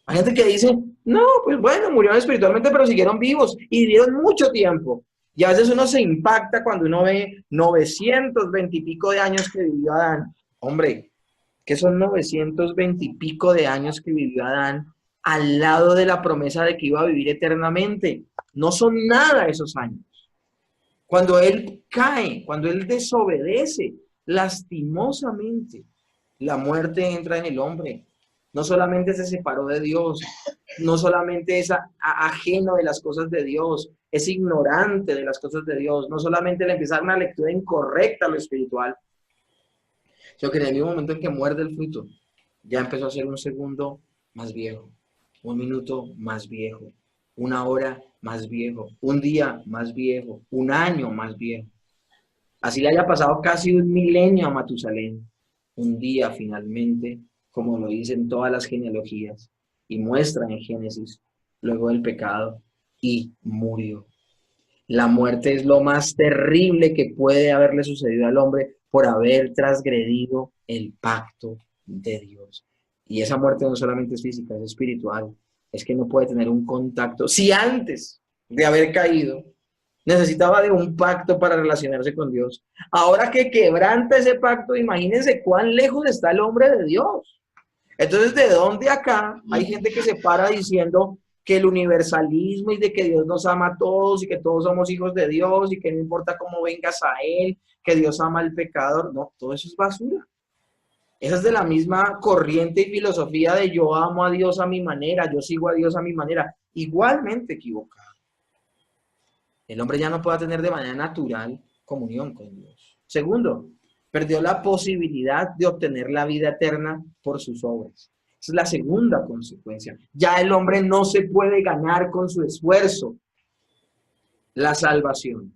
Hay gente que dice, no, pues bueno, murieron espiritualmente, pero siguieron vivos y vivieron mucho tiempo. Y a veces uno se impacta cuando uno ve 920 y pico de años que vivió Adán. Hombre, ¿qué son 920 y pico de años que vivió Adán al lado de la promesa de que iba a vivir eternamente? No son nada esos años. Cuando él cae, cuando él desobedece, lastimosamente, la muerte entra en el hombre. No solamente se separó de Dios, no solamente es ajeno de las cosas de Dios, es ignorante de las cosas de Dios, no solamente le empieza a dar una lectura incorrecta a lo espiritual, sino que en el mismo momento en que muerde el fruto, ya empezó a ser un segundo más viejo, un minuto más viejo, una hora más viejo, un día más viejo, un año más viejo. Así le haya pasado casi un milenio a Matusalén, un día finalmente, como lo dicen todas las genealogías, y muestran en Génesis, luego del pecado, y murió. La muerte es lo más terrible que puede haberle sucedido al hombre por haber transgredido el pacto de Dios. Y esa muerte no solamente es física, es espiritual. Es que no puede tener un contacto. Si antes de haber caído necesitaba de un pacto para relacionarse con Dios, ahora que quebranta ese pacto, imagínense cuán lejos está el hombre de Dios. Entonces, ¿de dónde acá hay gente que se para diciendo que el universalismo y de que Dios nos ama a todos y que todos somos hijos de Dios y que no importa cómo vengas a Él, que Dios ama al pecador? No, todo eso es basura. Esa es de la misma corriente y filosofía de yo amo a Dios a mi manera, yo sigo a Dios a mi manera. Igualmente equivocado. El hombre ya no puede tener de manera natural comunión con Dios. Segundo, perdió la posibilidad de obtener la vida eterna por sus obras. Esa es la segunda consecuencia. Ya el hombre no se puede ganar con su esfuerzo la salvación.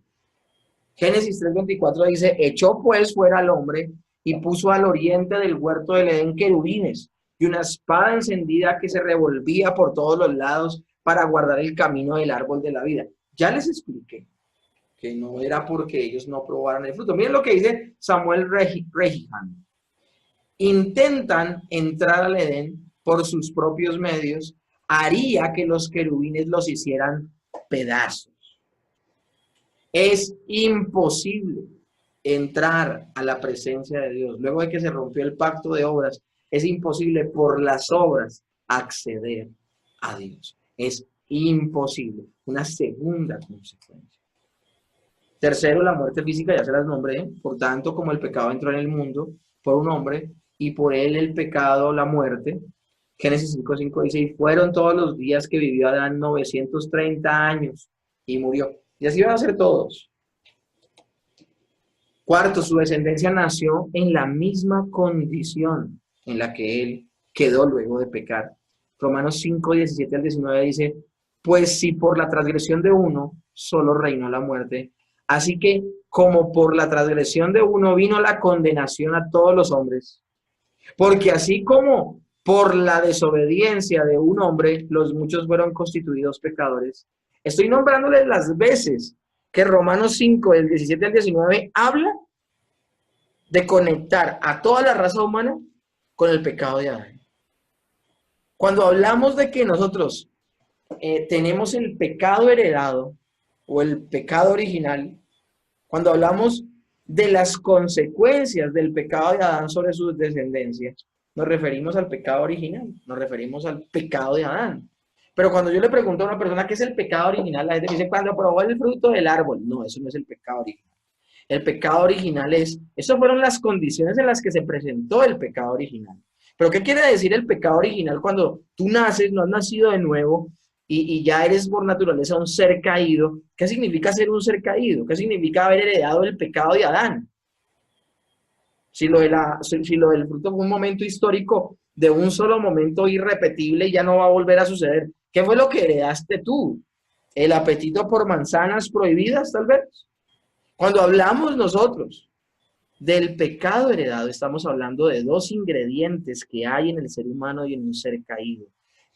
Génesis 3:24 dice, echó pues fuera al hombre y puso al oriente del huerto del Edén querubines y una espada encendida que se revolvía por todos los lados para guardar el camino del árbol de la vida. Ya les expliqué que no era porque ellos no probaran el fruto. Miren lo que dice Samuel Regihan. Intentan entrar al Edén por sus propios medios, haría que los querubines los hicieran pedazos. Es imposible entrar a la presencia de Dios. Luego de que se rompió el pacto de obras, es imposible por las obras acceder a Dios. Es imposible. Una segunda consecuencia. Tercero, la muerte física, ya se las nombré. Por tanto, como el pecado entró en el mundo por un hombre y por él el pecado, la muerte. Génesis 5:5 dice, y fueron todos los días que vivió Adán 930 años y murió. Y así van a ser todos. Cuarto, su descendencia nació en la misma condición en la que él quedó luego de pecar. Romanos 5:17 al 19 dice, pues si por la transgresión de uno solo reinó la muerte, así que como por la transgresión de uno vino la condenación a todos los hombres, porque así como por la desobediencia de un hombre los muchos fueron constituidos pecadores. Estoy nombrándoles las veces que Romanos 5, del 17 al 19, habla de conectar a toda la raza humana con el pecado de Adán. Cuando hablamos de que nosotros tenemos el pecado heredado o el pecado original, cuando hablamos de las consecuencias del pecado de Adán sobre sus descendencias, nos referimos al pecado original, nos referimos al pecado de Adán. Pero cuando yo le pregunto a una persona qué es el pecado original, la gente me dice, cuando probó el fruto del árbol. No, eso no es el pecado original. El pecado original esas fueron las condiciones en las que se presentó el pecado original. Pero ¿qué quiere decir el pecado original cuando tú naces, no has nacido de nuevo y ya eres por naturaleza un ser caído? ¿Qué significa ser un ser caído? ¿Qué significa haber heredado el pecado de Adán? Si lo del fruto fue un momento histórico de un solo momento irrepetible y ya no va a volver a suceder, ¿qué fue lo que heredaste tú? ¿El apetito por manzanas prohibidas, tal vez? Cuando hablamos nosotros del pecado heredado, estamos hablando de dos ingredientes que hay en el ser humano y en un ser caído,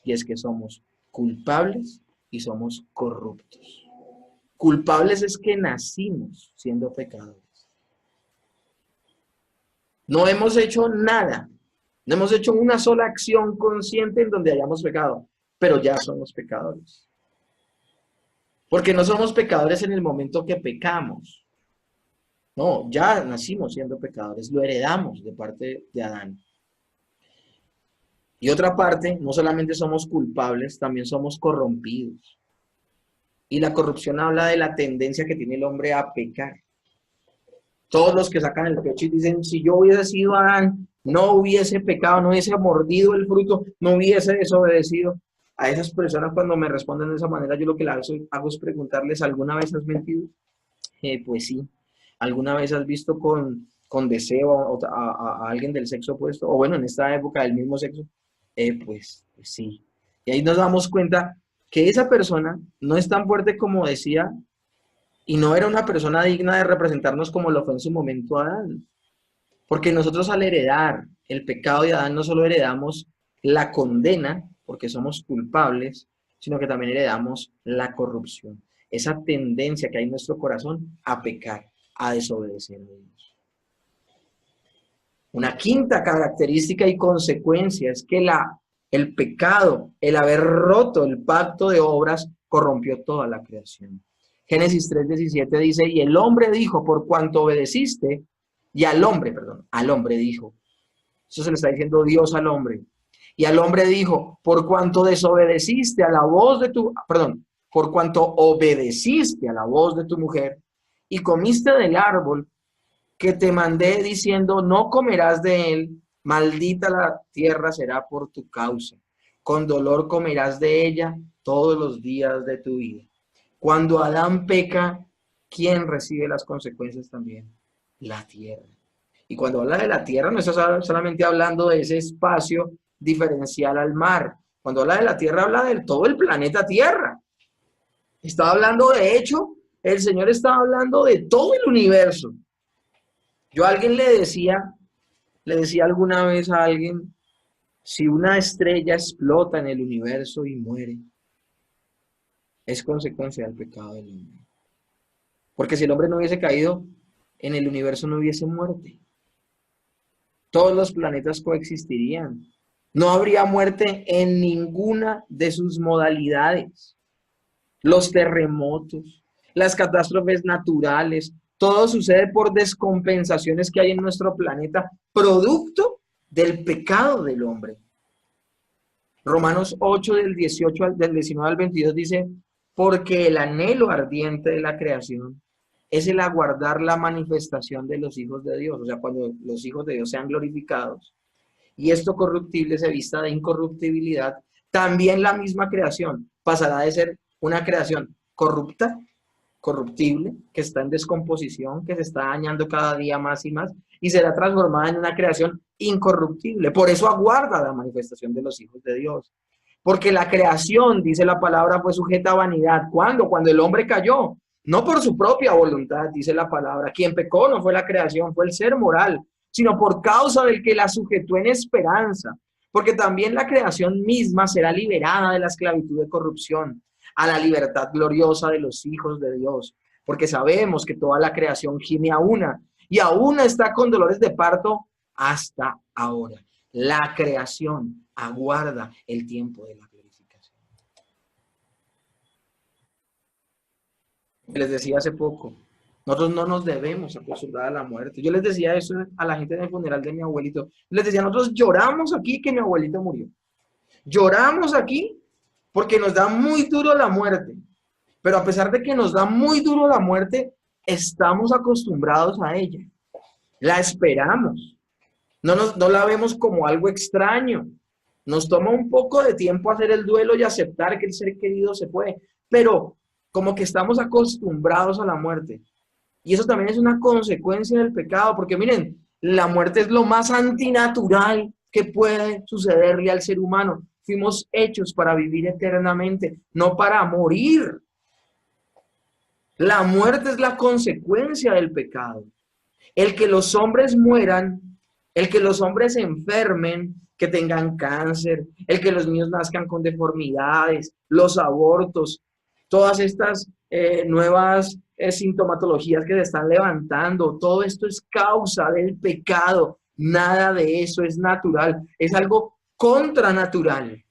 y es que somos culpables y somos corruptos. Culpables es que nacimos siendo pecadores. No hemos hecho nada, no hemos hecho una sola acción consciente en donde hayamos pecado, pero ya somos pecadores. Porque no somos pecadores en el momento que pecamos. No, ya nacimos siendo pecadores, lo heredamos de parte de Adán. Y otra parte, no solamente somos culpables, también somos corrompidos. Y la corrupción habla de la tendencia que tiene el hombre a pecar. Todos los que sacan el pecho y dicen, si yo hubiese sido Adán, no hubiese pecado, no hubiese mordido el fruto, no hubiese desobedecido. A esas personas cuando me responden de esa manera, yo lo que hago es preguntarles, ¿alguna vez has mentido? Pues sí. ¿Alguna vez has visto con deseo a alguien del sexo opuesto? O bueno, en esta época del mismo sexo. Pues sí. Y ahí nos damos cuenta que esa persona no es tan fuerte como decía y no era una persona digna de representarnos como lo fue en su momento Adán. Porque nosotros al heredar el pecado de Adán no solo heredamos la condena, porque somos culpables, sino que también heredamos la corrupción. Esa tendencia que hay en nuestro corazón a pecar, a desobedecer a Dios. Una quinta característica y consecuencia es que el pecado, el haber roto el pacto de obras, corrompió toda la creación. Génesis 3:17 dice, y el hombre dijo, por cuanto obedeciste, y al hombre dijo, eso se le está diciendo Dios al hombre, y al hombre dijo, por cuanto desobedeciste a la voz de por cuanto obedeciste a la voz de tu mujer, y comiste del árbol que te mandé diciendo, no comerás de él, maldita la tierra será por tu causa. Con dolor comerás de ella todos los días de tu vida. Cuando Adán peca, ¿quién recibe las consecuencias también? La tierra. Y cuando habla de la tierra, no está solamente hablando de ese espacio diferencial al mar. Cuando habla de la tierra, habla de todo el planeta Tierra. Está hablando, de hecho, el Señor está hablando de todo el universo. Yo a alguien le decía alguna vez a alguien, si una estrella explota en el universo y muere, es consecuencia del pecado del hombre. Porque si el hombre no hubiese caído, en el universo no hubiese muerte. Todos los planetas coexistirían. No habría muerte en ninguna de sus modalidades. Los terremotos, las catástrofes naturales, todo sucede por descompensaciones que hay en nuestro planeta, producto del pecado del hombre. Romanos 8, del 19 al 22 dice, porque el anhelo ardiente de la creación es el aguardar la manifestación de los hijos de Dios, o sea, cuando los hijos de Dios sean glorificados, y esto corruptible se vista de incorruptibilidad, también la misma creación pasará de ser una creación corrupta, corruptible, que está en descomposición, que se está dañando cada día más y más, y será transformada en una creación incorruptible. Por eso aguarda la manifestación de los hijos de Dios. Porque la creación, dice la palabra, fue sujeta a vanidad. ¿Cuándo? Cuando el hombre cayó. No por su propia voluntad, dice la palabra. Quien pecó no fue la creación, fue el ser moral, sino por causa del que la sujetó en esperanza. Porque también la creación misma será liberada de la esclavitud de corrupción a la libertad gloriosa de los hijos de Dios. Porque sabemos que toda la creación gime a una y aún está con dolores de parto hasta ahora. La creación aguarda el tiempo de la glorificación. Les decía hace poco, nosotros no nos debemos acostumbrar a la muerte. Yo les decía eso a la gente del funeral de mi abuelito. Les decía, nosotros lloramos aquí que mi abuelito murió. Lloramos aquí porque nos da muy duro la muerte. Pero a pesar de que nos da muy duro la muerte, estamos acostumbrados a ella. La esperamos. No la vemos como algo extraño. Nos toma un poco de tiempo hacer el duelo y aceptar que el ser querido se fue. Pero como que estamos acostumbrados a la muerte. Y eso también es una consecuencia del pecado, porque miren, la muerte es lo más antinatural que puede sucederle al ser humano. Fuimos hechos para vivir eternamente, no para morir. La muerte es la consecuencia del pecado. El que los hombres mueran, el que los hombres se enfermen, que tengan cáncer, el que los niños nazcan con deformidades, los abortos, todas estas nuevas sintomatologías que se están levantando, todo esto es causa del pecado. Nada de eso es natural, es algo contranatural.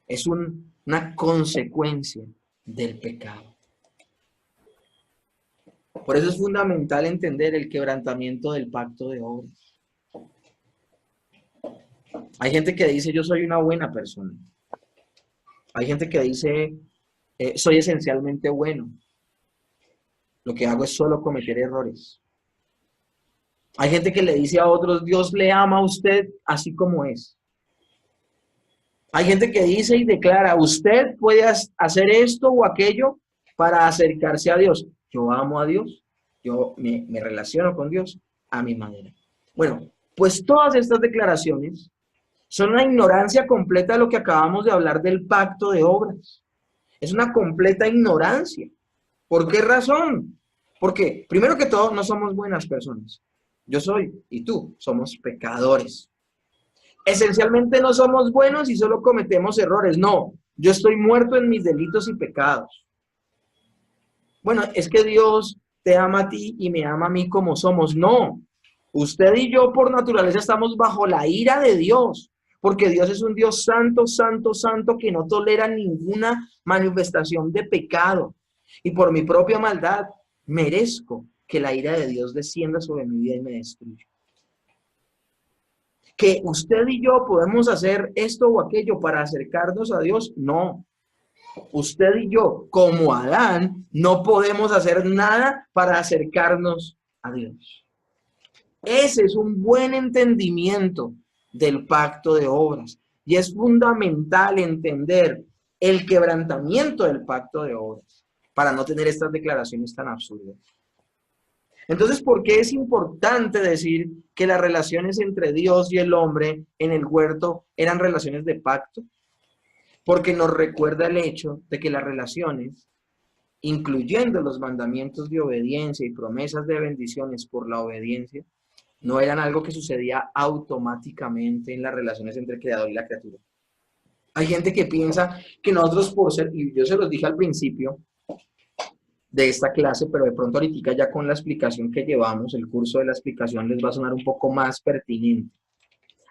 Es una consecuencia del pecado. Por eso es fundamental entender el quebrantamiento del pacto de obras. Hay gente que dice, yo soy una buena persona. Hay gente que dice, soy esencialmente bueno. Lo que hago es solo cometer errores. Hay gente que le dice a otros, Dios le ama a usted así como es. Hay gente que dice y declara, usted puede hacer esto o aquello para acercarse a Dios. Yo amo a Dios, yo me relaciono con Dios a mi manera. Bueno, pues todas estas declaraciones son una ignorancia completa de lo que acabamos de hablar del pacto de obras. Es una completa ignorancia. ¿Por qué razón? Porque, primero que todo, no somos buenas personas. Yo soy y tú somos pecadores. Esencialmente no somos buenos y solo cometemos errores. No, yo estoy muerto en mis delitos y pecados. Bueno, es que Dios te ama a ti y me ama a mí como somos. No, usted y yo por naturaleza estamos bajo la ira de Dios, porque Dios es un Dios santo, santo, santo, que no tolera ninguna manifestación de pecado. Y por mi propia maldad merezco que la ira de Dios descienda sobre mi vida y me destruya. ¿Que usted y yo podemos hacer esto o aquello para acercarnos a Dios? No. Usted y yo, como Adán, no podemos hacer nada para acercarnos a Dios. Ese es un buen entendimiento del pacto de obras. Y es fundamental entender el quebrantamiento del pacto de obras para no tener estas declaraciones tan absurdas. Entonces, ¿por qué es importante decir que las relaciones entre Dios y el hombre en el huerto eran relaciones de pacto? Porque nos recuerda el hecho de que las relaciones, incluyendo los mandamientos de obediencia y promesas de bendiciones por la obediencia, no eran algo que sucedía automáticamente en las relaciones entre el creador y la criatura. Hay gente que piensa que nosotros por ser, y yo se los dije al principio de esta clase, pero de pronto ahorita ya con la explicación que llevamos, el curso de la explicación les va a sonar un poco más pertinente.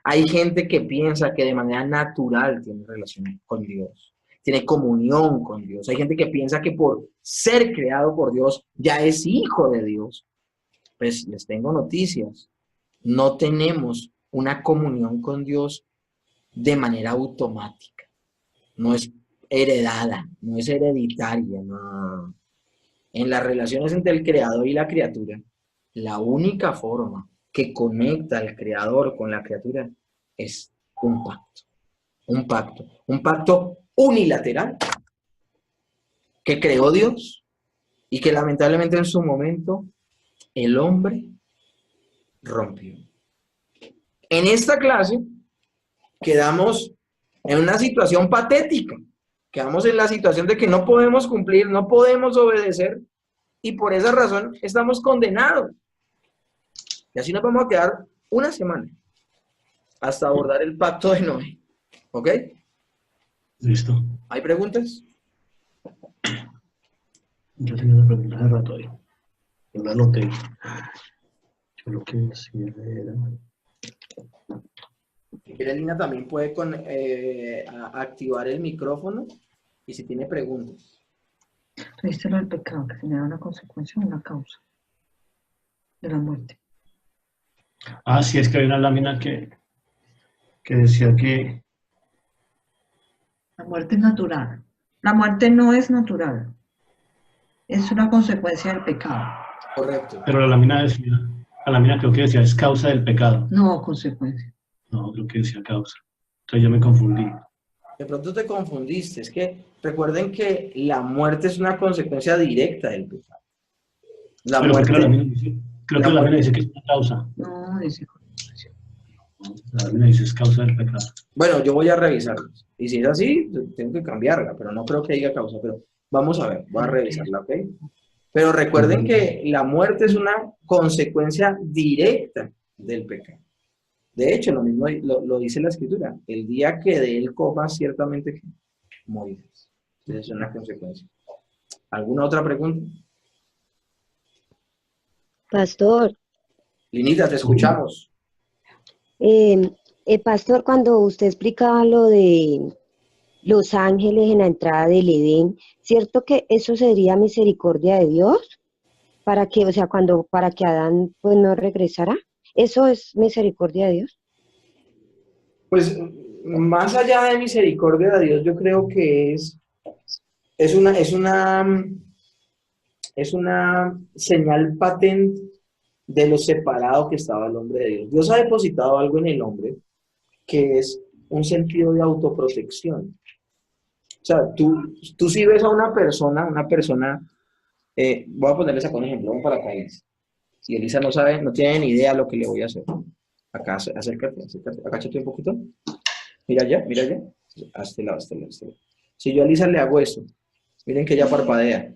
Hay gente que piensa que de manera natural tiene relación con Dios, tiene comunión con Dios. Hay gente que piensa que por ser creado por Dios ya es hijo de Dios. Pues les tengo noticias. No tenemos una comunión con Dios de manera automática. No es heredada, no es hereditaria, no. En las relaciones entre el creador y la criatura, la única forma que conecta al creador con la criatura es un pacto unilateral que creó Dios y que lamentablemente en su momento el hombre rompió. En esta clase quedamos en una situación patética, quedamos en la situación de que no podemos cumplir, no podemos obedecer y por esa razón estamos condenados. Y así nos vamos a quedar una semana hasta abordar el pacto de Noé. ¿Ok? Listo. ¿Hay preguntas? Yo tenía una pregunta hace rato ahí. Yo la anoté. Lo que decía era... Si quiere, Lina también puede activar el micrófono y si tiene preguntas. Viste lo del pecado, que genera una consecuencia o una causa de la muerte. Ah, sí, es que hay una lámina que decía que... La muerte es natural. La muerte no es natural. Es una consecuencia del pecado. Correcto. Pero la lámina creo que decía es causa del pecado. No, consecuencia. No, creo que decía causa. Entonces yo me confundí. De pronto te confundiste. Es que recuerden que la muerte es una consecuencia directa del pecado. La Pero muerte, creo la que la lámina muerte. dice que es una causa. No, dice consecuencia. La lámina dice es causa del pecado. Bueno, yo voy a revisarlo. Y si es así, tengo que cambiarla, pero no creo que diga causa. Pero vamos a ver, voy a revisarla, ¿ok? Pero recuerden que la muerte es una consecuencia directa del pecado. De hecho, lo mismo lo dice la Escritura. El día que de él comas, ciertamente morirás. Entonces es una consecuencia. ¿Alguna otra pregunta? Pastor, Linita, te escuchamos. Pastor, cuando usted explicaba lo de los ángeles en la entrada del Edén, ¿cierto que eso sería misericordia de Dios? Para que, o sea, para que Adán pues no regresara. ¿Eso es misericordia de Dios? Pues más allá de misericordia de Dios, yo creo que es una señal patente de lo separado que estaba el hombre de Dios. Dios ha depositado algo en el hombre que es un sentido de autoprotección. O sea, tú si ves a una persona, voy a ponerles acá un ejemplo, vamos para acá, Elisa. Si Elisa no sabe, no tiene ni idea lo que le voy a hacer. Acá, acércate, agáchate un poquito. Mira allá, a este lado. Si yo a Elisa le hago eso, miren que ella parpadea,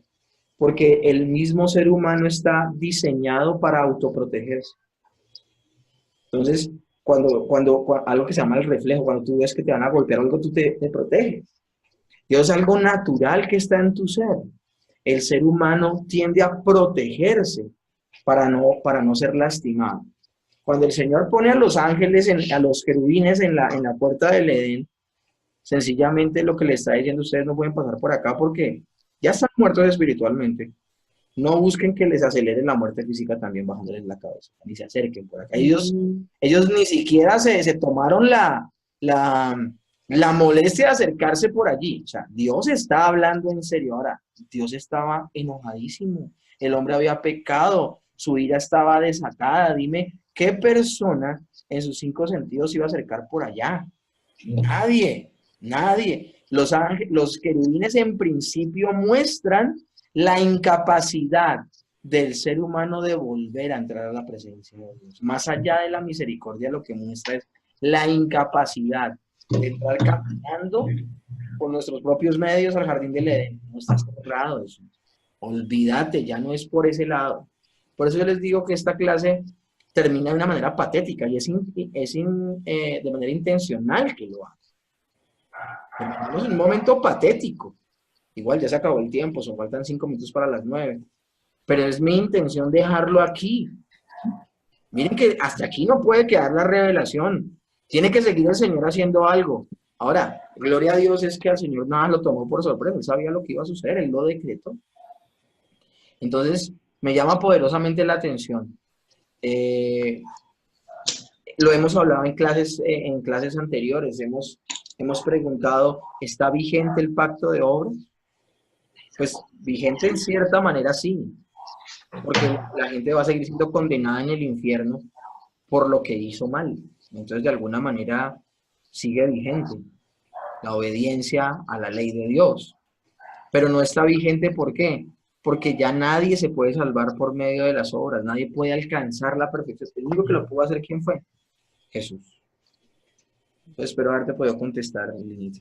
porque el mismo ser humano está diseñado para autoprotegerse. Entonces, cuando algo que se llama el reflejo, cuando tú ves que te van a golpear algo, tú te proteges. Dios es algo natural que está en tu ser. El ser humano tiende a protegerse para no ser lastimado. Cuando el Señor pone a los ángeles, a los querubines en la puerta del Edén, sencillamente lo que le está diciendo, ustedes no pueden pasar por acá porque ya están muertos espiritualmente. No busquen que les aceleren la muerte física también bajándoles la cabeza, ni se acerquen por acá. Ellos ni siquiera se tomaron la molestia de acercarse por allí. O sea, Dios está hablando en serio. Ahora, Dios estaba enojadísimo. El hombre había pecado, su ira estaba desatada. Dime, ¿qué persona en sus 5 sentidos iba a acercar por allá? Nadie. Los querubines en principio muestran la incapacidad del ser humano de volver a entrar a la presencia de Dios. Más allá de la misericordia, lo que muestra es la incapacidad de entrar caminando con nuestros propios medios al jardín del Edén. No está cerrado eso. Olvídate, ya no es por ese lado. Por eso yo les digo que esta clase termina de una manera patética y de manera intencional que lo haga. Terminamos en un momento patético. Igual ya se acabó el tiempo, son faltan 5 minutos para las 9. Pero es mi intención dejarlo aquí. Miren que hasta aquí no puede quedar la revelación. Tiene que seguir el Señor haciendo algo. Ahora, gloria a Dios es que al Señor nada lo tomó por sorpresa. Él sabía lo que iba a suceder, Él lo decretó. Entonces, me llama poderosamente la atención. Lo hemos hablado en clases anteriores. Hemos preguntado, ¿está vigente el pacto de obras? Pues vigente en cierta manera sí, porque la gente va a seguir siendo condenada en el infierno por lo que hizo mal. Entonces, de alguna manera, sigue vigente la obediencia a la ley de Dios. Pero no está vigente, ¿por qué? Porque ya nadie se puede salvar por medio de las obras, nadie puede alcanzar la perfección. El único que lo pudo hacer, ¿quién fue? Jesús. Entonces, espero haberte podido contestar, Linita.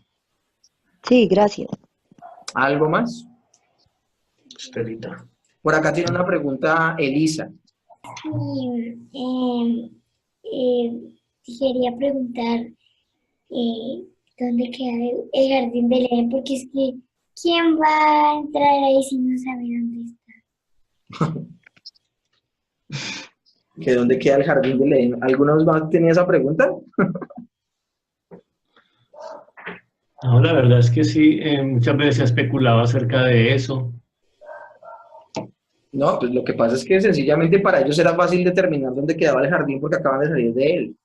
Sí, gracias. ¿Algo más? Estelita. Por acá tiene una pregunta Elisa. Quería preguntar dónde queda el jardín del Edén, porque es que ¿quién va a entrar ahí si no sabe dónde está? ¿Que dónde queda el jardín del Edén? ¿Algunos más tenían esa pregunta? No, la verdad es que sí, muchas veces se ha especulado acerca de eso. No, pues lo que pasa es que sencillamente para ellos era fácil determinar dónde quedaba el jardín porque acaban de salir de él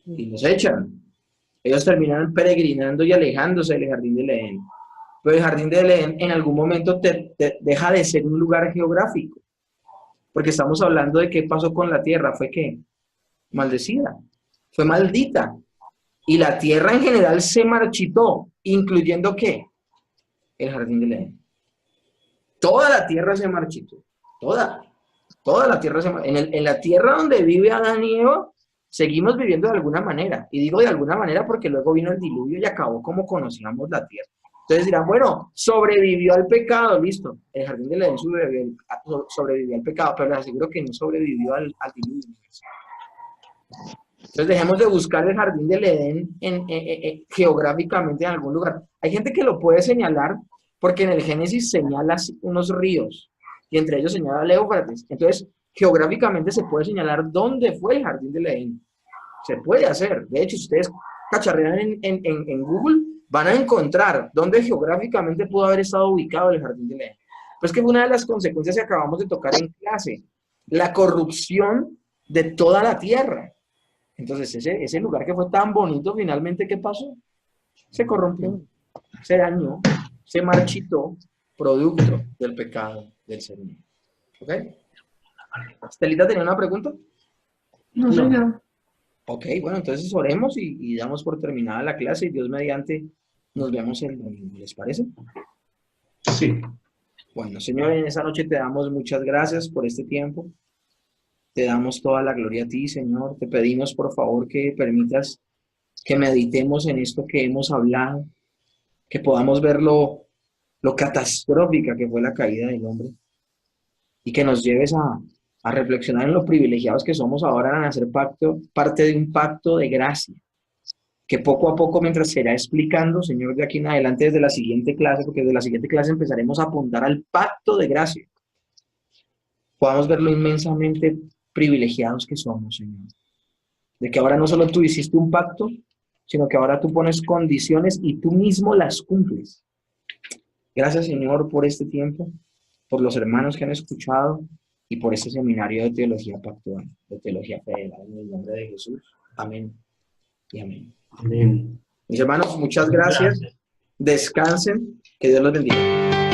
y los echan. Ellos terminan peregrinando y alejándose del jardín del Edén. Pero el jardín del Edén en algún momento te deja de ser un lugar geográfico, porque estamos hablando de qué pasó con la tierra. Fue que maldecida, fue maldita. Y la tierra en general se marchitó, incluyendo ¿qué? El jardín del Edén. Toda la tierra se marchitó, toda la tierra se marchitó. En la tierra donde vive Adán y Eva, seguimos viviendo de alguna manera. Y digo de alguna manera porque luego vino el diluvio y acabó como conocíamos la tierra. Entonces dirán, bueno, sobrevivió al pecado, listo. El jardín del Edén sobrevivió al pecado, pero les aseguro que no sobrevivió al diluvio. Entonces dejemos de buscar el jardín del Edén geográficamente en algún lugar. Hay gente que lo puede señalar porque en el Génesis señala unos ríos y entre ellos señala el Éufrates. Entonces, geográficamente se puede señalar dónde fue el jardín del Edén. Se puede hacer. De hecho, si ustedes cacharrean en Google, van a encontrar dónde geográficamente pudo haber estado ubicado el jardín del Edén. Pues que fue una de las consecuencias que acabamos de tocar en clase. La corrupción de toda la tierra. Entonces, ese lugar que fue tan bonito, finalmente, ¿qué pasó? Se corrompió, se dañó, se marchitó, producto del pecado del ser humano. ¿Ok? ¿Estelita tenía una pregunta? No, señor. Ok, bueno, entonces oremos y damos por terminada la clase y Dios mediante nos vemos el domingo. ¿Les parece? Sí. Bueno, Señor, en esa noche te damos muchas gracias por este tiempo. Te damos toda la gloria a ti, Señor. Te pedimos, por favor, que permitas que meditemos en esto que hemos hablado, que podamos ver lo catastrófica que fue la caída del hombre y que nos lleves a reflexionar en lo privilegiados que somos ahora en hacer parte de un pacto de gracia, que poco a poco, mientras se irá explicando, Señor, de aquí en adelante, desde la siguiente clase, porque desde la siguiente clase empezaremos a apuntar al pacto de gracia, podamos ver lo inmensamente privilegiados que somos, Señor. De que ahora no solo tú hiciste un pacto, sino que ahora tú pones condiciones y tú mismo las cumples. Gracias, Señor, por este tiempo, por los hermanos que han escuchado y por este seminario de teología pactual, de teología federal, en el nombre de Jesús. Amén y amén. Amén. Mis hermanos, muchas gracias. Descansen. Que Dios los bendiga.